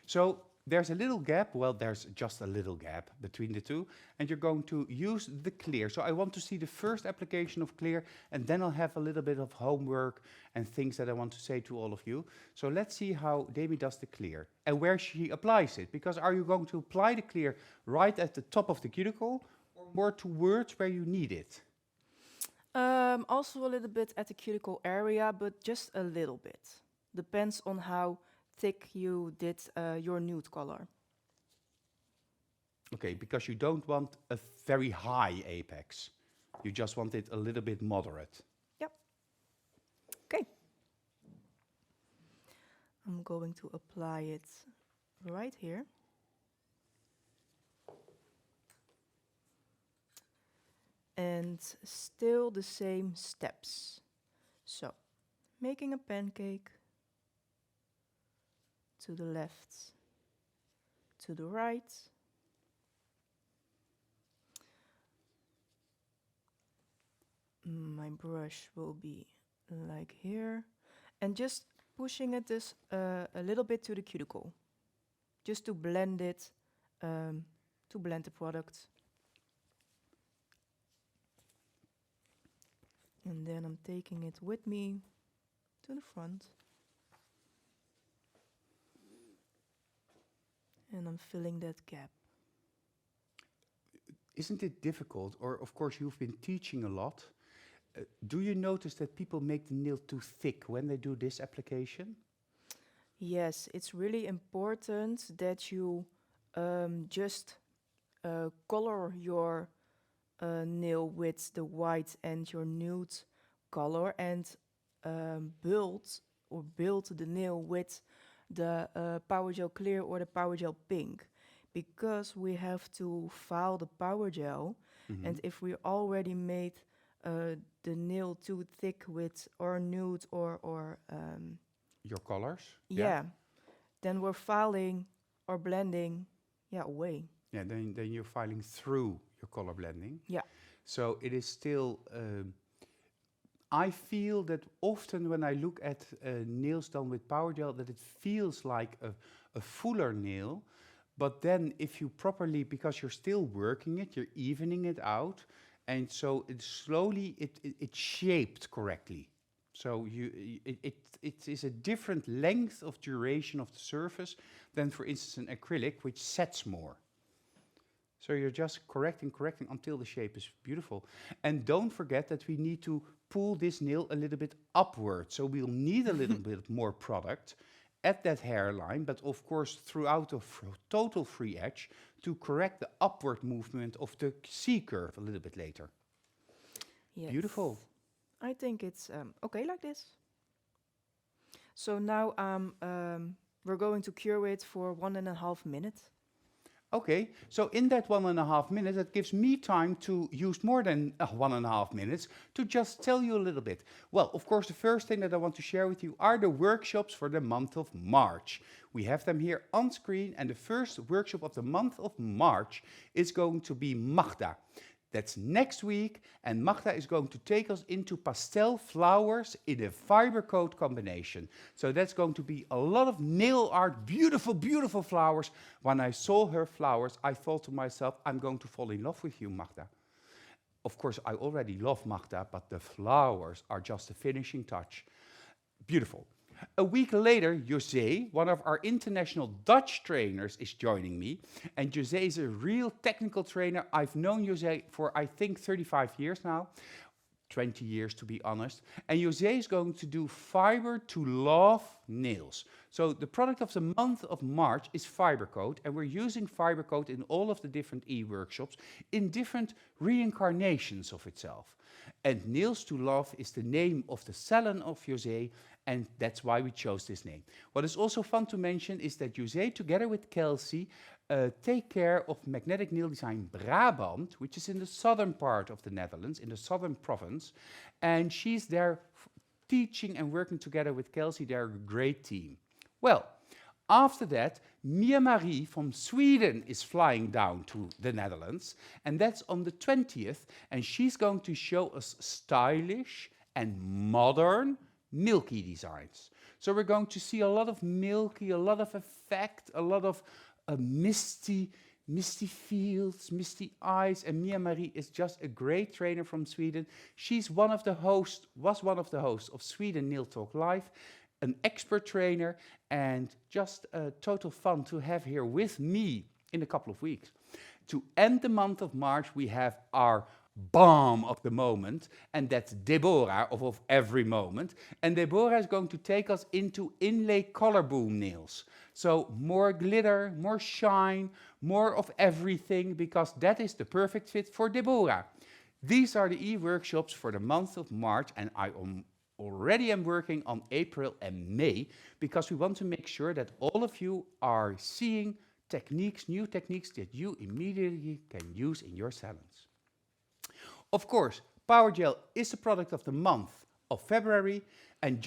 So there's a little gap, well, there's just a little gap between the two, and you're going to use the clear. So I want to see the first application of clear, and then I'll have a little bit of homework and things that I want to say to all of you. So let's see how Demi does the clear and where she applies it. Because are you going to apply the clear right at the top of the cuticle or more towards where you need it? Also a little bit at the cuticle area, but just a little bit. Depends on how thick you did your nude color. Okay, because you don't want a very high apex. You just want it a little bit moderate. Yep. Okay. I'm going to apply it right here. And still the same steps. So, making a pancake. To the left, to the right. My brush will be like here. And just pushing it this a little bit to the cuticle. Just to blend it, to blend the product. And then I'm taking it with me to the front. And I'm filling that gap. Isn't it difficult? Or, of course, you've been teaching a lot. Do you notice that people make the nail too thick when they do this application? Yes, it's really important that you just color your nail with the white and your nude color and build the nail with the power gel clear or the power gel pink, because we have to file the power gel, and if we already made the nail too thick with or nude or your colors? yeah, then we're filing or blending away. Yeah, then you're filing through your color blending. Yeah. So it is still... I feel that often when I look at nails done with power gel, that it feels like a fuller nail. But then if you properly, because you're still working it, you're evening it out. And so it slowly, it's shaped correctly. So it is a different length of duration of the surface than, for instance, an acrylic, which sets more. So you're just correcting until the shape is beautiful. And don't forget that we need to pull this nail a little bit upward. So we'll need a little bit more product at that hairline, but of course throughout the total free edge to correct the upward movement of the C-curve a little bit later. Yes. Beautiful. I think it's okay like this. So now we're going to cure it for 1.5 minutes. Okay, so in that 1.5 minutes, that gives me time to use more than 1.5 minutes to just tell you a little bit. Well, of course, the first thing that I want to share with you are the workshops for the month of March. We have them here on screen, and the first workshop of the month of March is going to be Magda. That's next week, and Magda is going to take us into pastel flowers in a fiber coat combination. So that's going to be a lot of nail art, beautiful, beautiful flowers. When I saw her flowers, I thought to myself, I'm going to fall in love with you, Magda. Of course, I already love Magda, but the flowers are just a finishing touch. Beautiful. A week later, José, one of our international Dutch trainers, is joining me. And José is a real technical trainer. I've known José for, I think, 35 years now. 20 years, to be honest. And José is going to do fiber to love nails. So the product of the month of March is fiber coat. And we're using fiber coat in all of the different e-workshops in different reincarnations of itself. And Nails to Love is the name of the salon of José, and that's why we chose this name. What is also fun to mention is that José, together with Kelsey, take care of Magnetic Nail Design Brabant, which is in the southern part of the Netherlands, in the southern province, and she's there teaching and working together with Kelsey. They're a great team. Well, after that, Mia Marie from Sweden is flying down to the Netherlands, and that's on the 20th, and she's going to show us stylish and modern milky designs. So we're going to see a lot of milky, a lot of effect, a lot of misty fields, misty eyes, and Mia Marie is just a great trainer from Sweden. She's one of the hosts, was one of the hosts of Sweden Nail Talk Live, an expert trainer, and just a total fun to have here with me in a couple of weeks. To end the month of March, we have our bomb of the moment, and that's Deborah of Every Moment. And Deborah is going to take us into inlay color boom nails. So more glitter, more shine, more of everything, because that is the perfect fit for Deborah. These are the e-workshops for the month of March, and I already am working on April and May, because we want to make sure that all of you are seeing techniques, new techniques that you immediately can use in your salons. Of course, Power Gel is the product of the month of February, and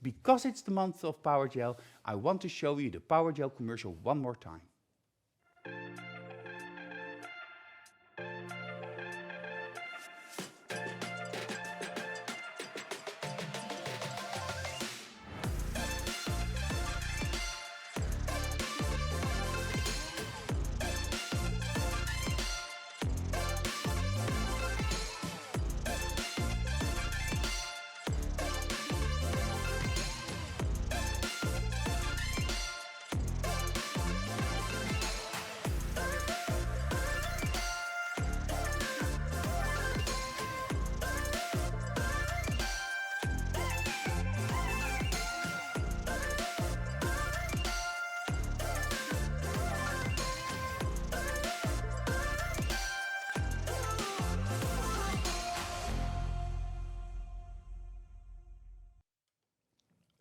because it's the month of Power Gel, I want to show you the Power Gel commercial one more time.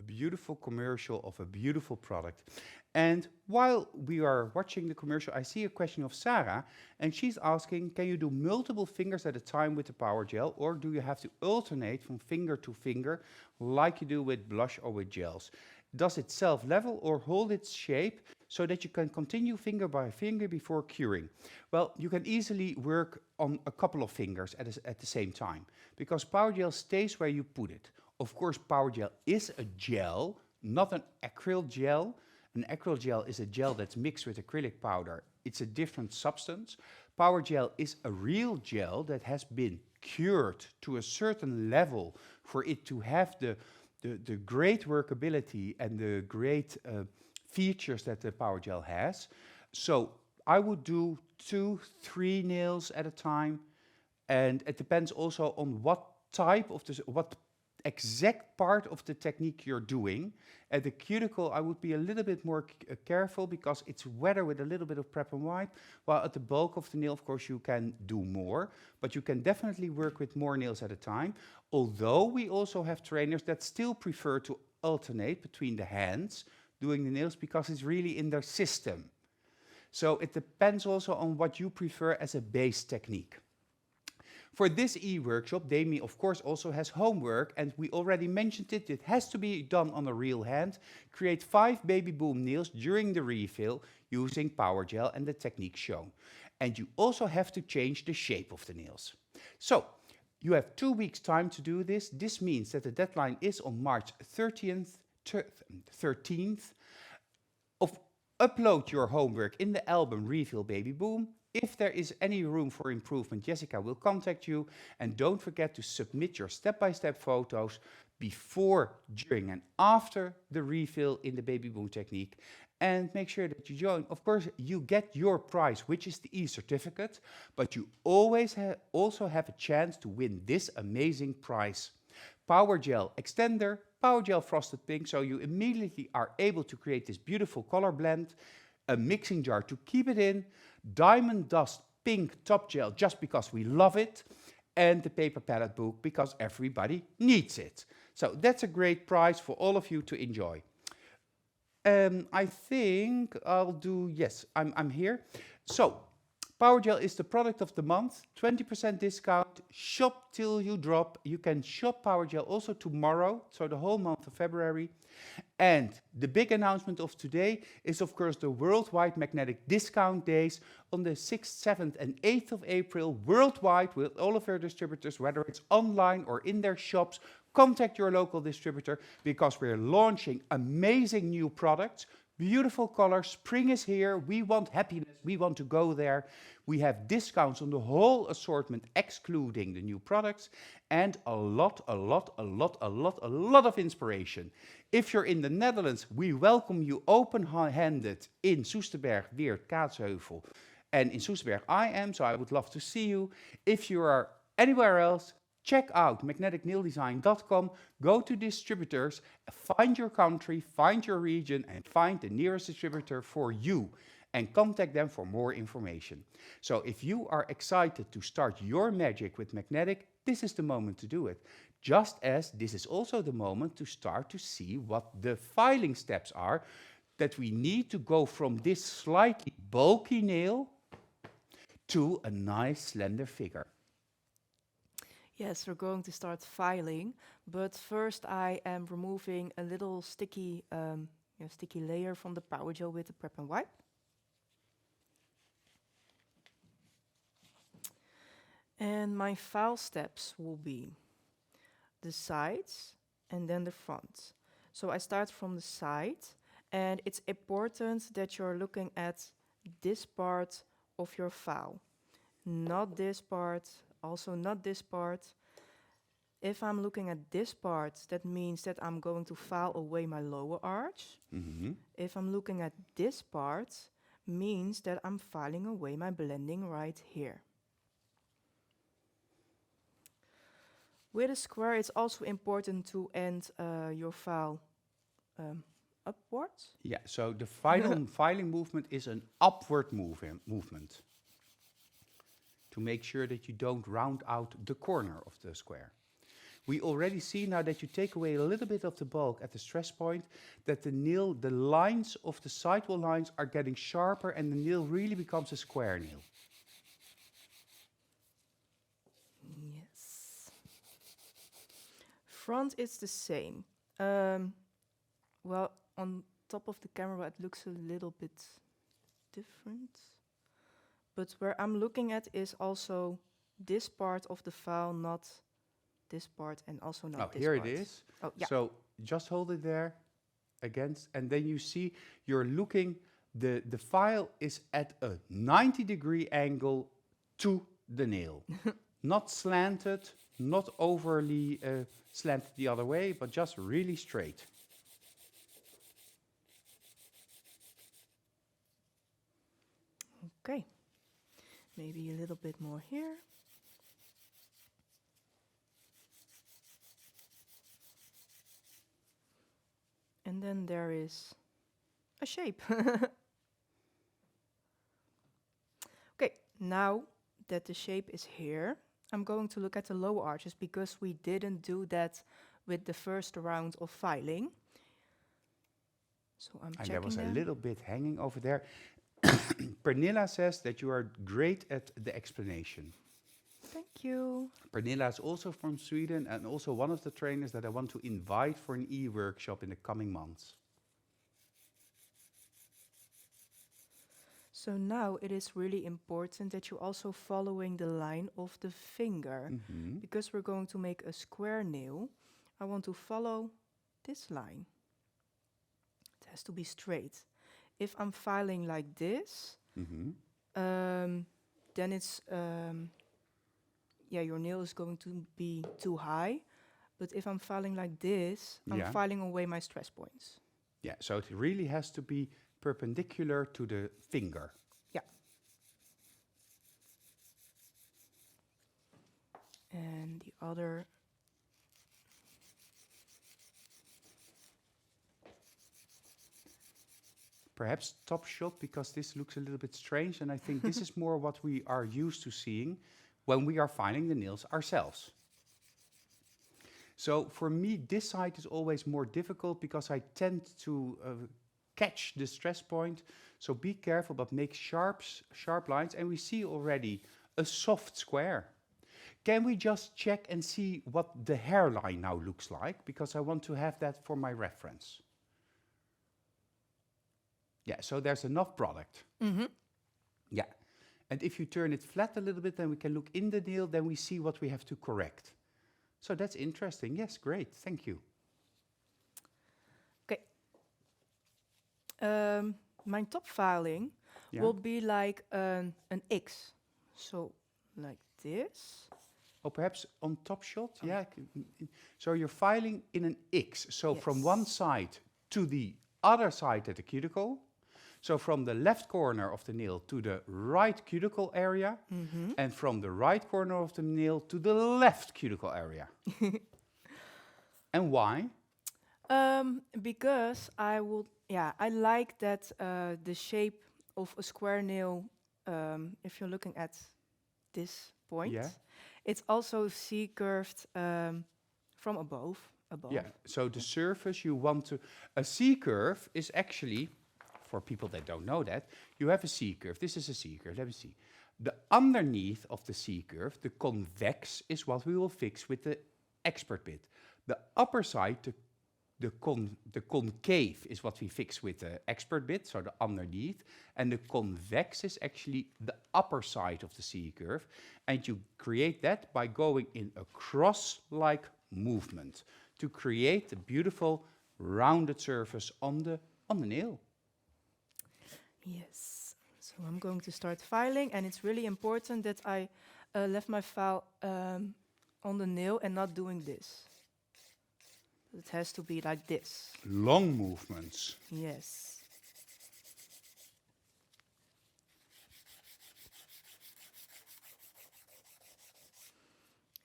Beautiful commercial of a beautiful product. And while we are watching the commercial, I see a question of Sarah, and she's asking, can you do multiple fingers at a time with the Power Gel, or do you have to alternate from finger to finger like you do with blush or with gels? Does it self-level or hold its shape so that you can continue finger by finger before curing? Well, you can easily work on a couple of fingers at the same time, because Power Gel stays where you put it. Of course, Power Gel is a gel, not an acryl gel. An acryl gel is a gel that's mixed with acrylic powder. It's a different substance. Power Gel is a real gel that has been cured to a certain level for it to have the great workability and the great features that the Power Gel has. So I would do 2-3 nails at a time, and it depends also on what type of what exact part of the technique you're doing. At the cuticle, I would be a little bit more careful because it's wetter with a little bit of prep and wipe, while at the bulk of the nail, of course, you can do more, but you can definitely work with more nails at a time, although we also have trainers that still prefer to alternate between the hands doing the nails because it's really in their system. So it depends also on what you prefer as a base technique. For this e-workshop, Demi, of course, also has homework, and we already mentioned it. It has to be done on a real hand. Create 5 Babyboom nails during the refill using Power Gel and the technique shown. And you also have to change the shape of the nails. So, you have 2 weeks time to do this. This means that the deadline is on March 13th. Upload your homework in the album Refill Babyboom. If there is any room for improvement, Jessica will contact you. And don't forget to submit your step-by-step photos before, during, and after the refill in the Babyboom technique. And make sure that you join. Of course, you get your prize, which is the e-certificate, but you always also have a chance to win this amazing prize. Power Gel Extender, Power Gel Frosted Pink, so you immediately are able to create this beautiful color blend, a mixing jar to keep it in, Diamond Dust Pink Top Gel just because we love it, and the paper palette book because everybody needs it. So that's a great prize for all of you to enjoy. I think I'll do, yes, I'm here. So, Power Gel is the product of the month, 20% discount, shop till you drop. You can shop Power Gel also tomorrow, so the whole month of February. And the big announcement of today is, of course, the worldwide magnetic discount days on the 6th, 7th, and 8th of April, worldwide with all of our distributors, whether it's online or in their shops. Contact your local distributor because we're launching amazing new products, Beautiful colors. Spring is here. We want happiness. We want to go there. We have discounts on the whole assortment, excluding the new products, and a lot of inspiration. If you're in the Netherlands, we welcome you open-handed in Soesterberg, Weert, Kaatsheuvel. And in Soesterberg I am, so I would love to see you. If you are anywhere else, check out magneticnaildesign.com, go to distributors, find your country, find your region, and find the nearest distributor for you, and contact them for more information. So if you are excited to start your magic with Magnetic, this is the moment to do it. Just as this is also the moment to start to see what the filing steps are, that we need to go from this slightly bulky nail to a nice slender figure. Yes, we're going to start filing, but first I am removing a little sticky layer from the power gel with the prep and wipe. And my file steps will be the sides and then the front. So I start from the side, and it's important that you're looking at this part of your file, not this part. Also not this part. If I'm looking at this part, that means that I'm going to file away my lower arch. If I'm looking at this part, means that I'm filing away my blending right here. With a square, it's also important to end your file upwards. Yeah, so the final filing movement is an upward movement, to make sure that you don't round out the corner of the square. We already see now that you take away a little bit of the bulk at the stress point, that the nail, the lines of the sidewall lines are getting sharper, and the nail really becomes a square nail. Yes. Front is the same. Well, on top of the camera it looks a little bit different. But where I'm looking at is also this part of the file, not this part, and also not this here part. it is. Oh, yeah. So just hold it there against, and then you see you're looking, the file is at a 90-degree angle to the nail. Not slanted, not overly slanted the other way, but just really straight. Okay. Maybe a little bit more here. And then there is a shape. Okay, now that the shape is here, I'm going to look at the lower arches, because we didn't do that with the first round of filing. So I'm checking. And there was them. a little bit hanging over there. Pernilla says that you are great at the explanation. Thank you. Pernilla is also from Sweden, and also one of the trainers that I want to invite for an e-workshop in the coming months. So now it is really important that you're also following the line of the finger. Because we're going to make a square nail, I want to follow this line. It has to be straight. If I'm filing like this, then it's, your nail is going to be too high. But if I'm filing like this, I'm filing away my stress points. Yeah, so it really has to be perpendicular to the finger. Yeah. And the other. Perhaps top shot, because this looks a little bit strange, and I think this is more what we are used to seeing when we are filing the nails ourselves. So for me, this side is always more difficult, because I tend to catch the stress point. So be careful, but make sharp lines. And we see already a soft square. Can we just check and see what the hairline now looks like? Because I want to have that for my reference. Yeah, so there's enough product. Yeah. And if you turn it flat a little bit, then we can look in the nail, then we see what we have to correct. So that's interesting. Yes, great. Thank you. Okay. my top filing Yeah. will be like an X. So like this. Or perhaps on top shot, yeah. So you're filing in an X. So from Yes. one side to the other side at the cuticle. So from the left corner of the nail to the right cuticle area, and from the right corner of the nail to the left cuticle area. And why? Because I like that the shape of a square nail, if you're looking at this point, Yeah. it's also C-curved from above. Yeah, so the surface you want to... A C-curve is actually, for people that don't know that, you have a C-curve. This is a C-curve, let me see. The underneath of the C-curve, the convex, is what we will fix with the expert bit. The upper side, the concave, is what we fix with the expert bit, so the underneath. And the convex is actually the upper side of the C-curve. And you create that by going in a cross-like movement to create a beautiful rounded surface on the nail. Yes. So I'm going to start filing, and it's really important that I left my file on the nail and not doing this. It has to be like this. Long movements. Yes.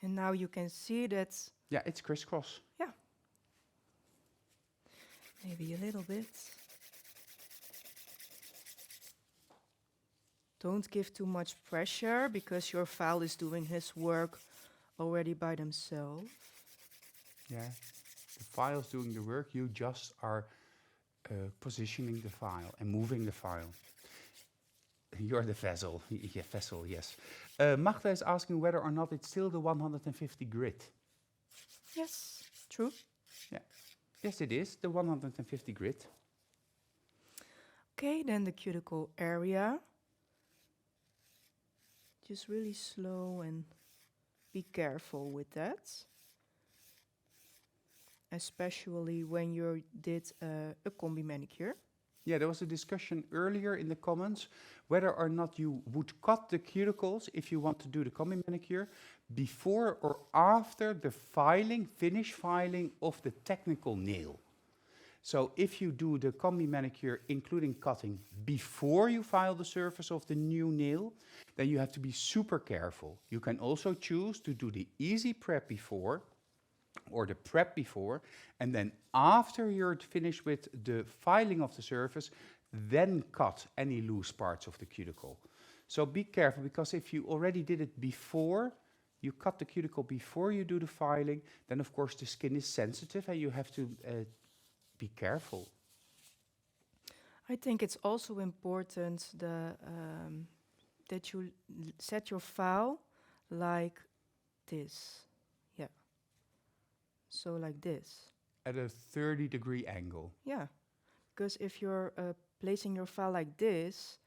And now you can see that, Yeah, it's crisscross. yeah, maybe a little bit. Don't give too much pressure because your file is doing his work already by themselves. Yeah, the file's doing the work. You just are positioning the file and moving the file. You're the vessel. Yeah, vessel, yes. Magda is asking whether or not it's still the 150 grit. Yes, true. Yeah. Yes, it is, the 150 grit. Okay, then the cuticle area. Just really slow and be careful with that. Especially when you did a combi manicure. Yeah, there was a discussion earlier in the comments whether or not you would cut the cuticles if you want to do the combi manicure before or after the finish filing of the technical nail. So if you do the combi manicure including cutting before you file the surface of the new nail, then you have to be super careful. You can also choose to do the easy prep before or the prep before, and then after you're finished with the filing of the surface, then cut any loose parts of the cuticle. So be careful, because if you already did it before, you cut the cuticle before you do the filing, then of course the skin is sensitive and you have to be careful. I think it's also important that you set your file like this. Yeah. So like this. At a 30-degree angle. Yeah. Because if you're placing your file like this,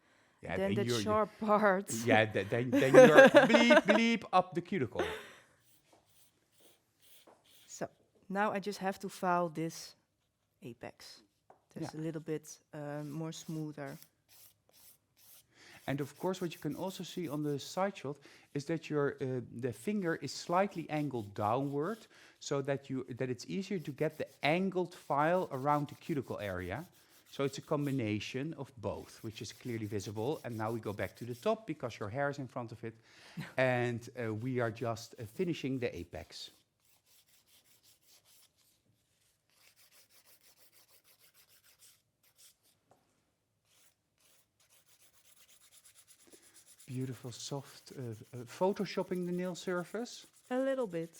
Yeah, then that you're- sharp part. Yeah, then you're bleep up the cuticle. So now I just have to file this apex. That's Yeah. a little bit more smoother. And of course, what you can also see on the side shot is that the finger is slightly angled downward, so that it's easier to get the angled file around the cuticle area. So it's a combination of both, which is clearly visible. And now we go back to the top because your hair is in front of it, and we are just finishing the apex. Beautiful, soft, photoshopping the nail surface. A little bit.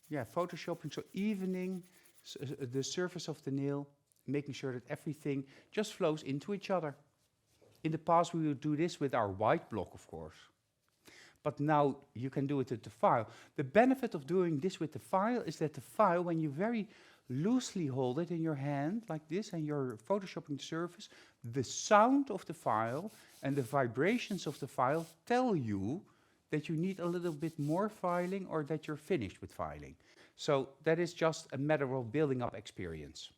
Yeah, photoshopping, so evening the surface of the nail, making sure that everything just flows into each other. In the past, we would do this with our white block, of course. But now you can do it with the file. The benefit of doing this with the file is that the file, when you very loosely hold it in your hand like this and you're photoshopping the surface, the sound of the file and the vibrations of the file tell you that you need a little bit more filing or that you're finished with filing. So that is just a matter of building up experience.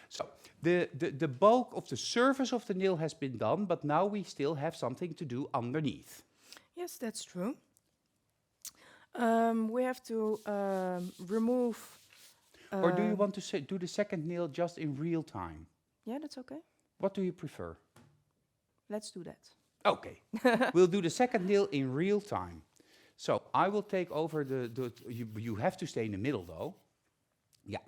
So the bulk of the surface of the nail has been done, but now we still have something to do underneath. Yes, that's true. We have to remove. Or do you want to do the second nail just in real time? Yeah, that's okay. What do you prefer? Let's do that. Okay, we'll do the second nail in real time. So I will take over you have to stay in the middle though. Yeah.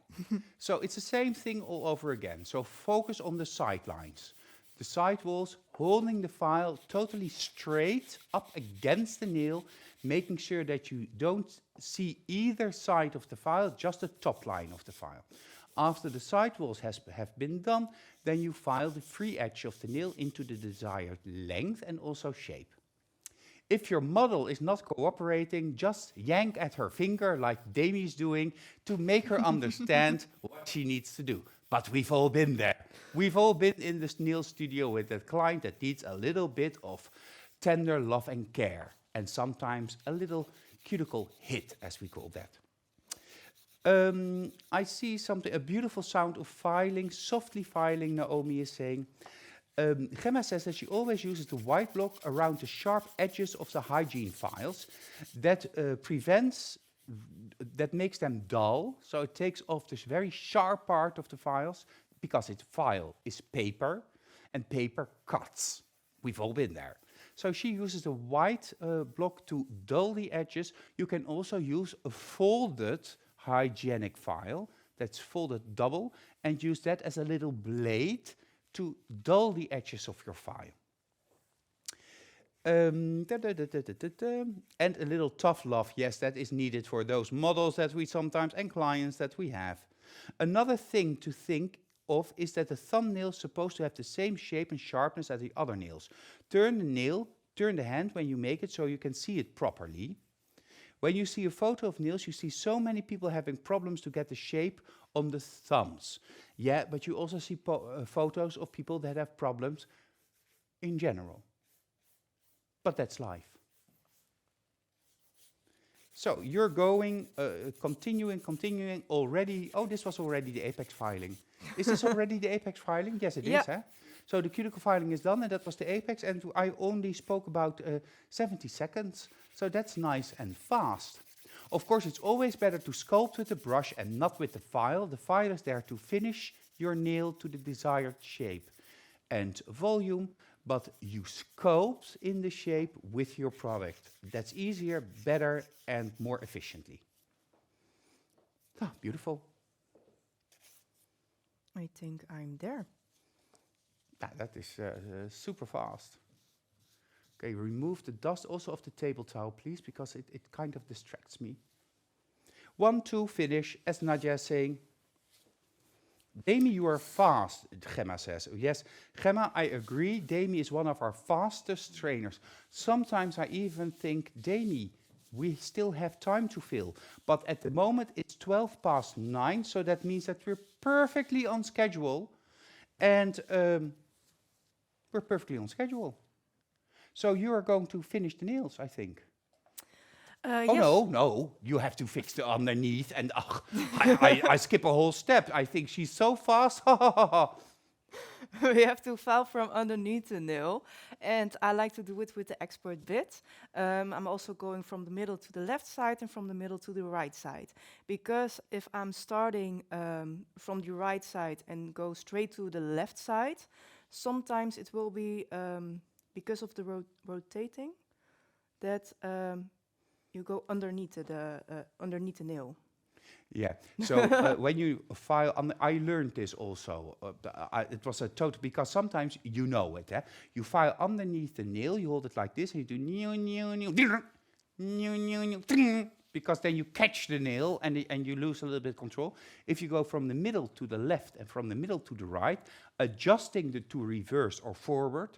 So it's the same thing all over again. So focus on the side lines. The side walls, holding the file totally straight up against the nail, making sure that you don't see either side of the file, just the top line of the file. After the side walls have been done, then you file the free edge of the nail into the desired length and also shape. If your model is not cooperating, just yank at her finger like Demi is doing to make her understand what she needs to do. But we've all been there. We've all been in this nail studio with a client that needs a little bit of tender love and care, and sometimes a little cuticle hit, as we call that. I see a beautiful sound of filing, softly filing, Naomi is saying. Gemma says that she always uses the white block around the sharp edges of the hygiene files. That that makes them dull, so it takes off this very sharp part of the files, because file is paper, and paper cuts. We've all been there. So she uses the white block to dull the edges. You can also use a folded hygienic file that's folded double, and use that as a little blade to dull the edges of your file. And a little tough love, yes, that is needed for those models that we sometimes, and clients that we have. Another thing to think of is that the thumbnail is supposed to have the same shape and sharpness as the other nails. Turn the hand when you make it so you can see it properly. When you see a photo of nails, you see so many people having problems to get the shape on the thumbs. Yeah, but you also see photos of people that have problems in general. But that's life. So you're going, continuing already. Oh, this was already the apex filing. Is this already the apex filing? Yes, it is. Huh? So the cuticle filing is done, and that was the apex. And I only spoke about 70 seconds. So that's nice and fast. Of course, it's always better to sculpt with the brush and not with the file. The file is there to finish your nail to the desired shape and volume, but you sculpt in the shape with your product. That's easier, better, and more efficiently. Ah, beautiful. I think I'm there. That is super fast. Okay, remove the dust also of the table towel, please, because it kind of distracts me. 1, 2, finish, as Nadia is saying. Demi, you are fast, Gemma says. Yes, Gemma, I agree. Demi is one of our fastest trainers. Sometimes I even think, Demi, we still have time to fill. But at the moment, it's 9:12, so that means that we're perfectly on schedule. And we're perfectly on schedule. So you are going to finish the nails, I think. Oh, yes. no, you have to fix the underneath. And I skip a whole step. I think she's so fast. We have to file from underneath the nail, and I like to do it with the expert bit. I'm also going from the middle to the left side and from the middle to the right side, because if I'm starting from the right side and go straight to the left side, sometimes it will be because of the rotating that you go underneath the nail. Yeah. So when you file, I learned this also. It was a total, because sometimes you know it. You file underneath the nail, you hold it like this, and you do because then you catch the nail and you lose a little bit of control. If you go from the middle to the left and from the middle to the right, adjusting the two reverse or forward,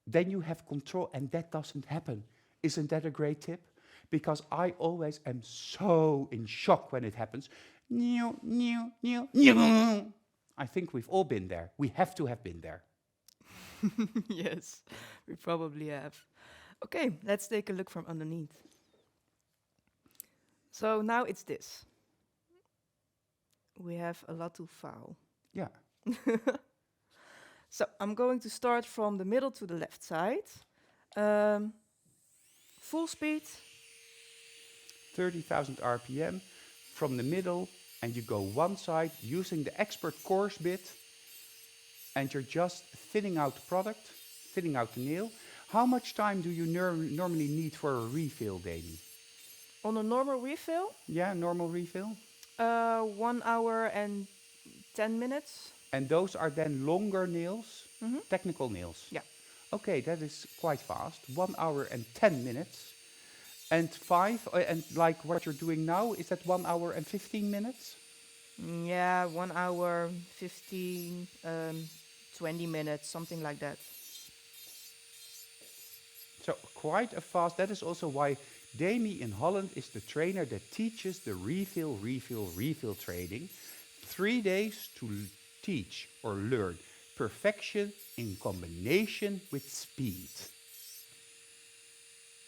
then you have control, and that doesn't happen. Isn't that a great tip? Because I always am so in shock when it happens. I think we've all been there. We have to have been there. Yes, we probably have. Okay, let's take a look from underneath. So now it's this. We have a lot to file. Yeah. So I'm going to start from the middle to the left side. Full speed. 30,000 RPM from the middle, and you go one side using the expert coarse bit, and you're just thinning out the product, thinning out the nail. How much time do you normally need for a refill, Demi? On a normal refill, Yeah, normal refill. 1 hour and 10 minutes. And those are then longer nails, technical nails. Yeah. Okay, that is quite fast. 1 hour and 10 minutes. And and like what you're doing now, is that 1 hour and 15 minutes? Yeah, 1 hour, 15, 20 minutes, something like that. So quite a fast, that is also why Demi in Holland is the trainer that teaches the refill training. 3 days to teach or learn perfection in combination with speed.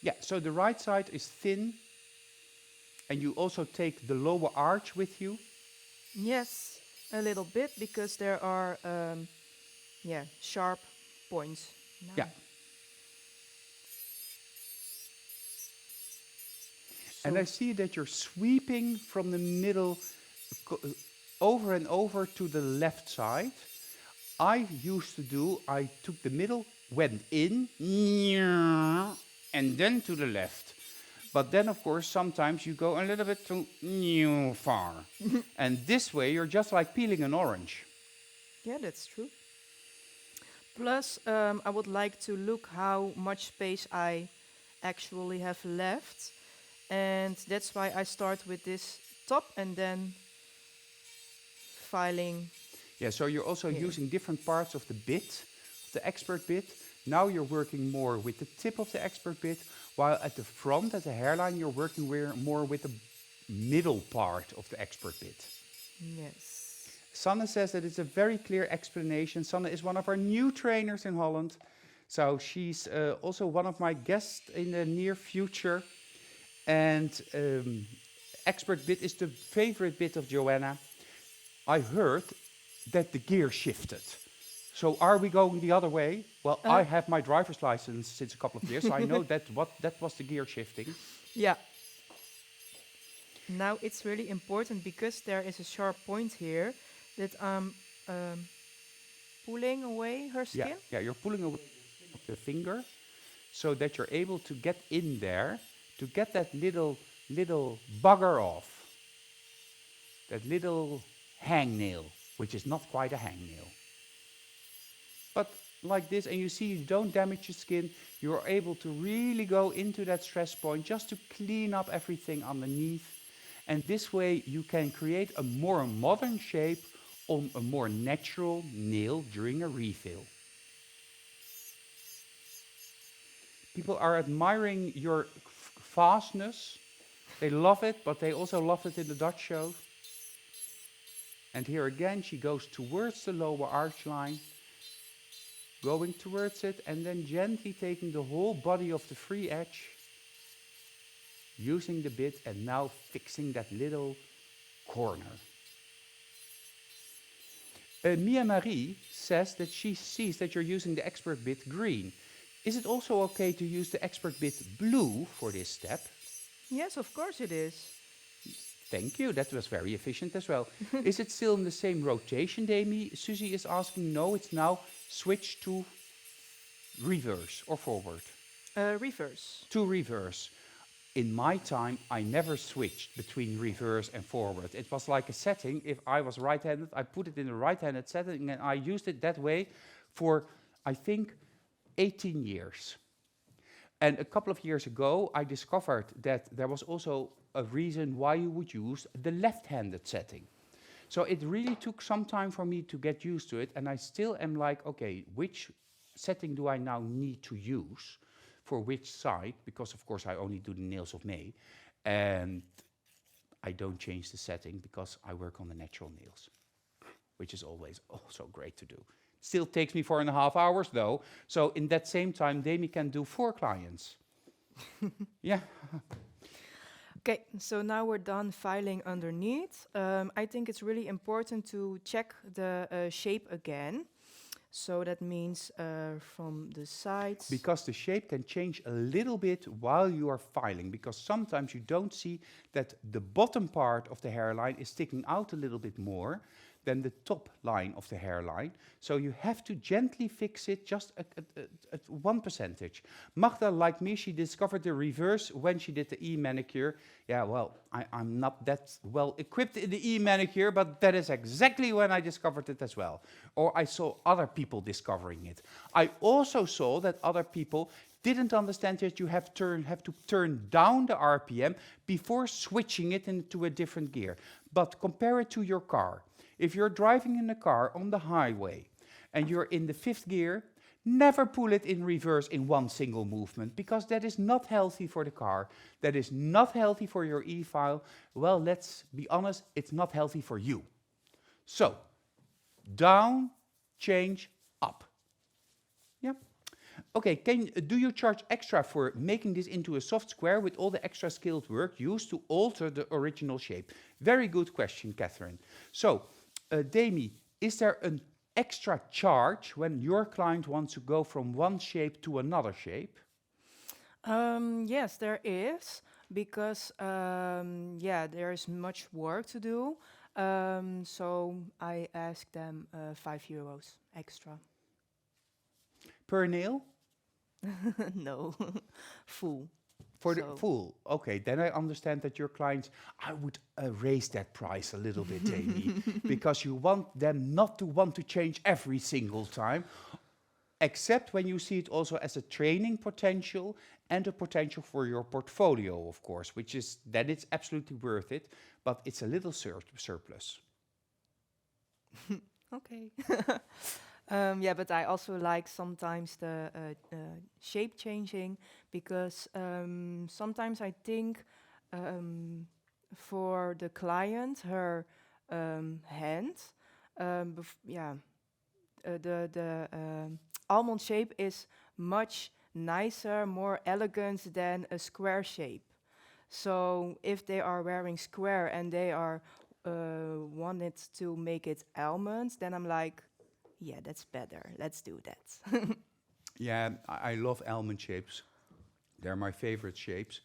Yeah, so the right side is thin, and you also take the lower arch with you. Yes, a little bit, because there are, sharp points. Now. Yeah. And I see that you're sweeping from the middle over and over to the left side. I took the middle, went in, and then to the left. But then, of course, sometimes you go a little bit too far. And this way, you're just like peeling an orange. Yeah, that's true. Plus, I would like to look how much space I actually have left. And that's why I start with this top and then filing. Yeah, so you're also using different parts of the bit, the expert bit. Now you're working more with the tip of the expert bit, while at the front, at the hairline, you're working more with the middle part of the expert bit. Yes. Sanne says that it's a very clear explanation. Sanne is one of our new trainers in Holland. So she's also one of my guests in the near future. And expert bit is the favorite bit of Joanna. I heard that the gear shifted. So are we going the other way? Well, I have my driver's license since a couple of years, so I know that was the gear shifting. Yeah. Now it's really important, because there is a sharp point here that I'm pulling away her skin. Yeah, you're pulling away the finger so that you're able to get in there to get that little bugger off. That little hangnail, which is not quite a hangnail. But like this, and you see you don't damage your skin, you're able to really go into that stress point just to clean up everything underneath. And this way you can create a more modern shape on a more natural nail during a refill. People are admiring your fastness. They love it, but they also love it in the Dutch show. And here again, she goes towards the lower arch line, going towards it, and then gently taking the whole body of the free edge, using the bit, and now fixing that little corner. Mia Marie says that she sees that you're using the expert bit green. Is it also okay to use the expert bit blue for this step? Yes, of course it is. Thank you, that was very efficient as well. Is it still in the same rotation, Demi? Susie is asking, no, it's now switched to reverse or forward. Reverse. To reverse. In my time, I never switched between reverse and forward. It was like a setting. If I was right-handed, I put it in the right-handed setting, and I used it that way for, I think, 18 years. And a couple of years ago, I discovered that there was also a reason why you would use the left-handed setting. So it really took some time for me to get used to it, and I still am like, okay, which setting do I now need to use for which side? Because of course I only do the nails of May, and I don't change the setting because I work on the natural nails, which is always also great to do. Still takes me 4.5 hours though, so in that same time, Demi can do 4 clients. Yeah. Okay, so now we're done filing underneath. I think it's really important to check the shape again. So that means from the sides. Because the shape can change a little bit while you are filing, because sometimes you don't see that the bottom part of the hairline is sticking out a little bit more than the top line of the hairline. So you have to gently fix it just at 1%. Magda, like me, she discovered the reverse when she did the e-manicure. Yeah, well, I'm not that well equipped in the e-manicure, but that is exactly when I discovered it as well. Or I saw other people discovering it. I also saw that other people didn't understand that you have to turn down the RPM before switching it into a different gear. But compare it to your car. If you're driving in a car on the highway and you're in the 5th gear, never pull it in reverse in one single movement, because that is not healthy for the car. That is not healthy for your e-file. Well, let's be honest, it's not healthy for you. So, down, change, up. Yeah. Okay, do you charge extra for making this into a soft square with all the extra skilled work used to alter the original shape? Very good question, Catherine. So, Demi, is there an extra charge when your client wants to go from one shape to another shape? Yes, there is, because there's much work to do. So I asked them €5 extra. Per nail? No, full. For the full. Okay, then I understand that your clients, I would raise that price a little bit, Demi, because you want them not to want to change every single time, except when you see it also as a training potential and a potential for your portfolio, of course, which is, then it's absolutely worth it, but it's a little surplus. Okay. Yeah, but I also like sometimes the shape changing, because sometimes I think for the client, her hand, the almond shape is much nicer, more elegant than a square shape. So if they are wearing square and they are wanted to make it almonds, then I'm like, yeah, that's better. Let's do that. Yeah, I love almond shapes. They're my favorite shapes.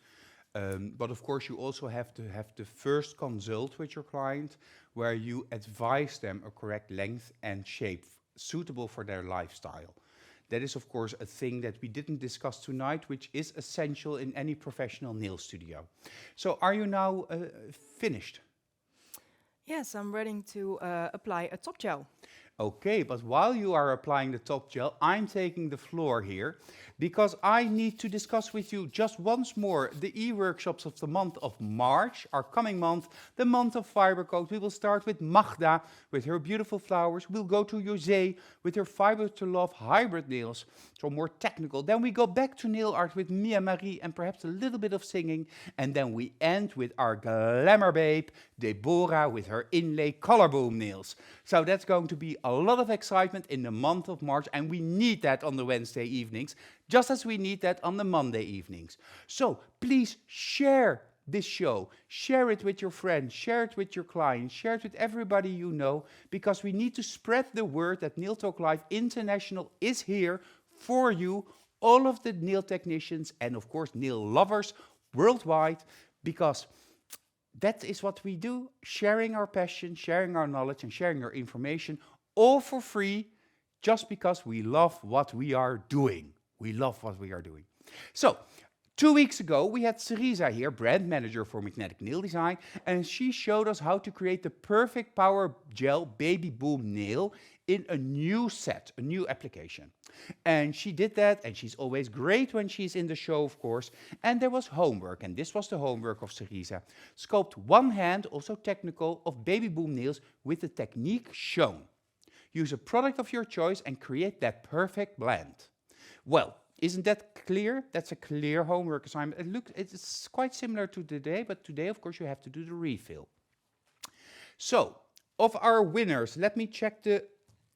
But of course, you also have to have the first consult with your client, where you advise them a correct length and shape suitable for their lifestyle. That is, of course, a thing that we didn't discuss tonight, which is essential in any professional nail studio. So are you now finished? Yes, I'm ready to apply a top gel. Okay, but while you are applying the top gel, I'm taking the floor here, because I need to discuss with you just once more the e-workshops of the month of March, our coming month, the month of fiber coat. We will start with Magda with her beautiful flowers. We'll go to José with her fiber to love hybrid nails, so more technical. Then we go back to nail art with Mia Marie and perhaps a little bit of singing. And then we end with our glamour babe, Deborah, with her inlay color boom nails. So that's going to be a lot of excitement in the month of March, and we need that on the Wednesday evenings, just as we need that on the Monday evenings. So please share this show, share it with your friends, share it with your clients, share it with everybody you know, because we need to spread the word that Nail Talk Live International is here for you, all of the nail technicians and of course nail lovers worldwide, because that is what we do, sharing our passion, sharing our knowledge and sharing our information, all for free, just because we love what we are doing. We love what we are doing. So, 2 weeks ago, we had Cerisa here, brand manager for Magnetic Nail Design, and she showed us how to create the perfect power gel Babyboom nail in a new set, a new application. And she did that, and she's always great when she's in the show, of course. And there was homework, and this was the homework of Cerisa. Sculpt one hand, also technical, of Babyboom nails with the technique shown. Use a product of your choice and create that perfect blend. Well, isn't that clear? That's a clear homework assignment. It's quite similar to today, but today, of course, you have to do the refill. So, of our winners, let me check the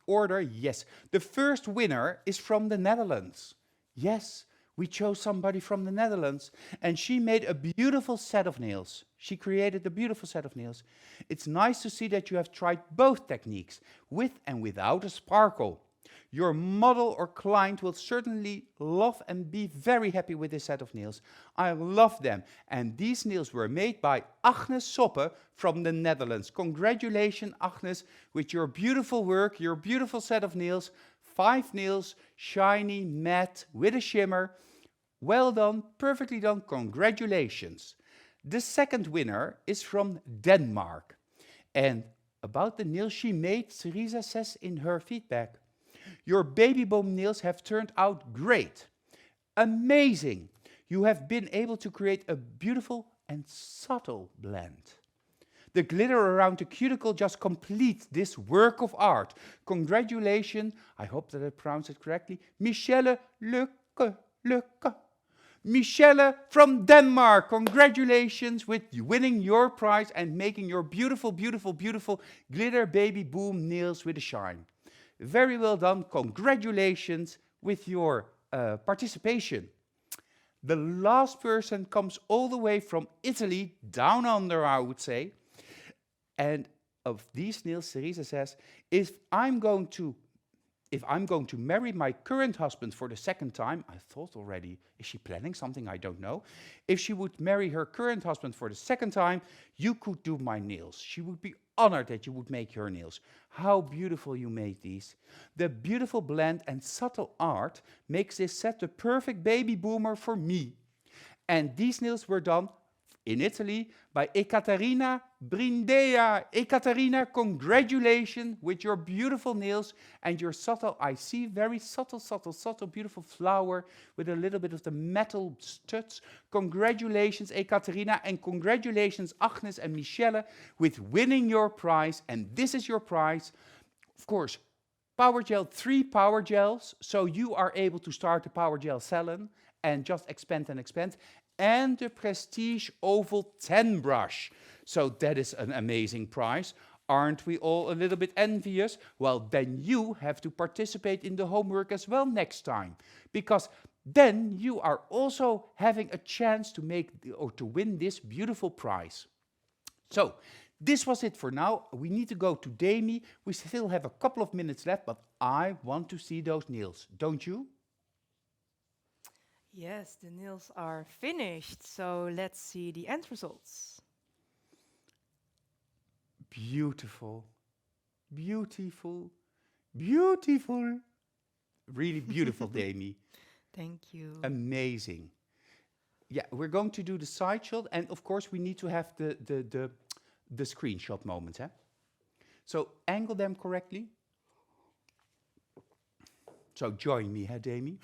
order. Yes, the first winner is from the Netherlands. Yes, we chose somebody from the Netherlands, and she made a beautiful set of nails. She created a beautiful set of nails. It's nice to see that you have tried both techniques, with and without a sparkle. Your model or client will certainly love and be very happy with this set of nails. I love them. And these nails were made by Agnes Soppe from the Netherlands. Congratulations, Agnes, with your beautiful work, your beautiful set of nails. 5 nails, shiny, matte, with a shimmer. Well done, perfectly done, congratulations. The second winner is from Denmark. And about the nails she made, Teresa says in her feedback, your Babyboom nails have turned out great. Amazing. You have been able to create a beautiful and subtle blend. The glitter around the cuticle just completes this work of art. Congratulations, I hope that I pronounced it correctly, Michelle Lucke. Michelle from Denmark, congratulations with winning your prize and making your beautiful, beautiful, beautiful glitter Babyboom nails with a shine. Very well done. Congratulations with your participation. The last person comes all the way from Italy, down under, I would say. And of these nails, Teresa says, if I'm going to marry my current husband for the second time, I thought already, is she planning something? I don't know. If she would marry her current husband for the second time, you could do my nails. She would be honored that you would make her nails. How beautiful you made these. The beautiful blend and subtle art makes this set the perfect baby boomer for me. And these nails were done in Italy by Ekaterina Brindea. Ekaterina, congratulations with your beautiful nails and your subtle, I see very subtle, beautiful flower with a little bit of the metal studs. Congratulations, Ekaterina, and congratulations, Agnes and Michelle, with winning your prize. And this is your prize. Of course, Power Gel, 3 Power Gels, so you are able to start the Power Gel salon and just expand and expand. And the Prestige Oval 10 brush. So that is an amazing prize. Aren't we all a little bit envious? Well, then you have to participate in the homework as well next time. Because then you are also having a chance to make or to win this beautiful prize. So, this was it for now. We need to go to Demi. We still have a couple of minutes left, but I want to see those nails, don't you? Yes, the nails are finished, so let's see the end results. Beautiful, beautiful, beautiful. Really beautiful, Demi. Thank you. Amazing. Yeah, we're going to do the side shot, and of course we need to have the screenshot moment. So angle them correctly. So join me, Demi.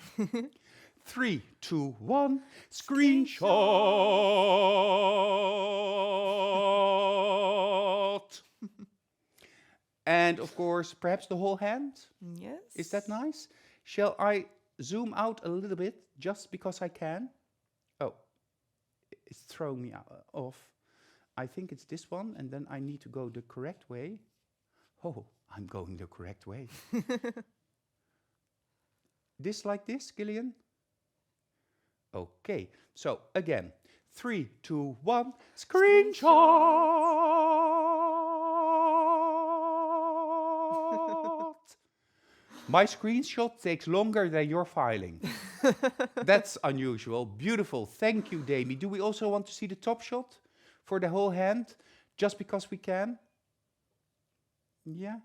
3, 2, 1, screenshot! And of course, perhaps the whole hand? Yes. Is that nice? Shall I zoom out a little bit, just because I can? Oh, it's throwing me off. I think it's this one, and then I need to go the correct way. Oh, I'm going the correct way. This like this, Gillian? Okay, so again, 3, 2, 1, screenshot! My screenshot takes longer than your filing. That's unusual. Beautiful. Thank you, Demi. Do we also want to see the top shot for the whole hand? Just because we can? Yeah.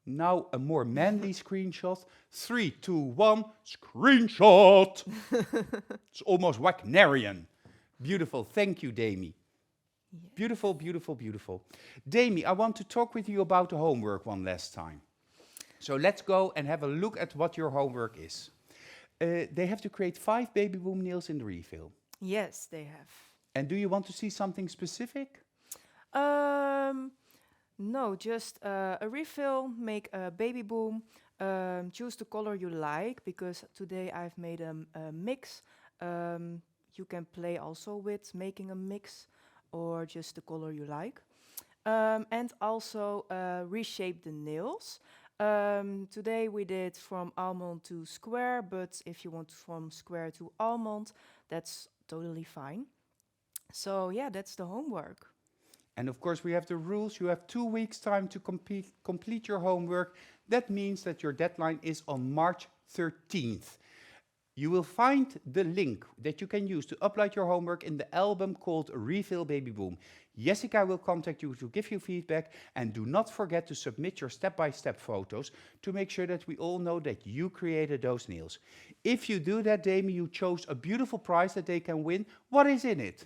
Now a more manly screenshot. 3, 2, 1, screenshot! It's almost Wagnerian. Beautiful. Thank you, Demi. Yes. Beautiful, beautiful, beautiful. Demi, I want to talk with you about the homework one last time. So let's go and have a look at what your homework is. They have to create 5 Babyboom nails in the refill. Yes, they have. And do you want to see something specific? No, just a refill, make a Babyboom, choose the color you like, because today I've made a mix. You can play also with making a mix or just the color you like. And also reshape the nails. Today we did from almond to square, but if you want from square to almond, that's totally fine. So yeah, that's the homework. And of course, we have the rules. You have 2 weeks' time to complete your homework. That means that your deadline is on March 13th. You will find the link that you can use to upload your homework in the album called Refill Babyboom. Jessica will contact you to give you feedback, and do not forget to submit your step-by-step photos to make sure that we all know that you created those nails. If you do that, Demi, you chose a beautiful prize that they can win. What is in it?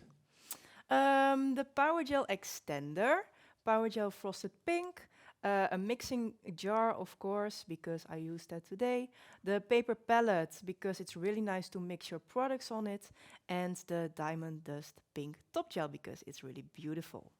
The Power Gel Extender, Power Gel Frosted Pink, a mixing jar, of course, because I used that today, the paper palette, because it's really nice to mix your products on it, and the Diamond Dust Pink Top Gel, because it's really beautiful.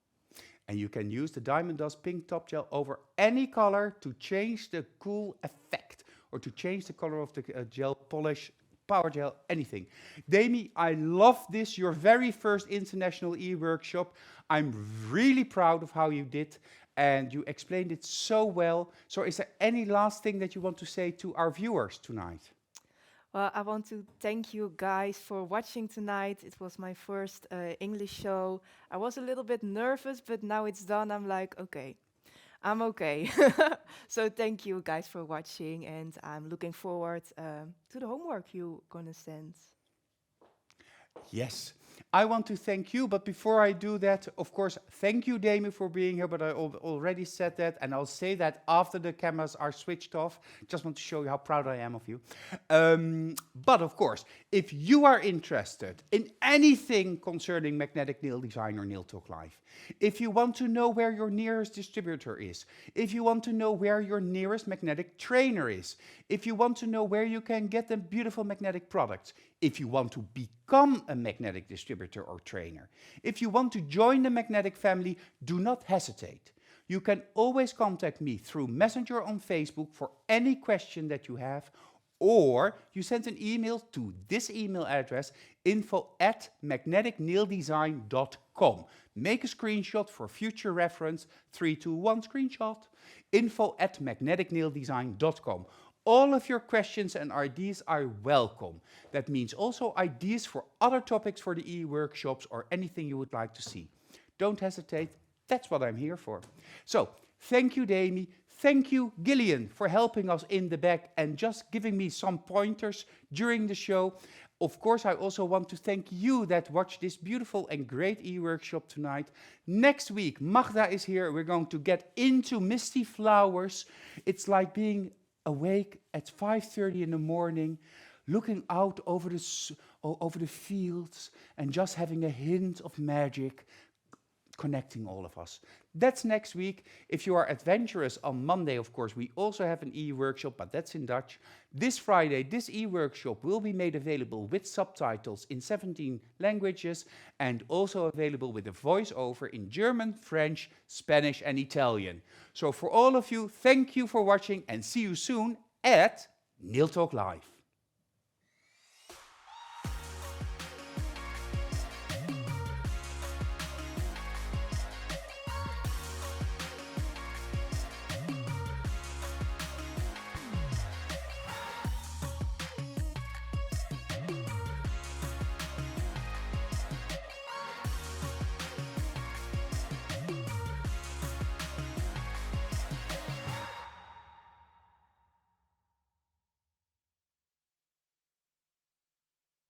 And you can use the Diamond Dust Pink Top Gel over any color to change the cool effect, or to change the color of the gel polish, power gel, anything. Demi, I love this, your very first international e-workshop. I'm really proud of how you did, and you explained it so well. So is there any last thing that you want to say to our viewers tonight? Well, I want to thank you guys for watching tonight. It was my first English show. I was a little bit nervous, but now it's done. I'm like, okay, I'm okay. So thank you guys for watching, and I'm looking forward to the homework you're gonna send. Yes, I want to thank you, but before I do that, of course, thank you, Demi, for being here, but I already said that, and I'll say that after the cameras are switched off. Just want to show you how proud I am of you. But of course, if you are interested in anything concerning magnetic nail design or Nail Talk Live, if you want to know where your nearest distributor is, if you want to know where your nearest magnetic trainer is, if you want to know where you can get the beautiful magnetic products, if you want to become a magnetic distributor or trainer, if you want to join the magnetic family, do not hesitate. You can always contact me through Messenger on Facebook for any question that you have, or you send an email to this email address, info@magneticnaildesign.com. Make a screenshot for future reference, 3, 2, 1 screenshot, info@magneticnaildesign.com. All of your questions and ideas are welcome. That means also ideas for other topics for the e-workshops or anything you would like to see. Don't hesitate, that's what I'm here for. So, thank you, Demi. Thank you, Gillian, for helping us in the back and just giving me some pointers during the show. Of course, I also want to thank you that watched this beautiful and great e-workshop tonight. Next week, Magda is here. We're going to get into misty flowers. It's like being awake at 5:30 in the morning, looking out over the fields and just having a hint of magic connecting all of us. That's next week. If you are adventurous, on Monday, of course, we also have an e-workshop, but that's in Dutch. This Friday, this e-workshop will be made available with subtitles in 17 languages and also available with a voiceover in German, French, Spanish, and Italian. So for all of you, thank you for watching and see you soon at Nail Talk Live.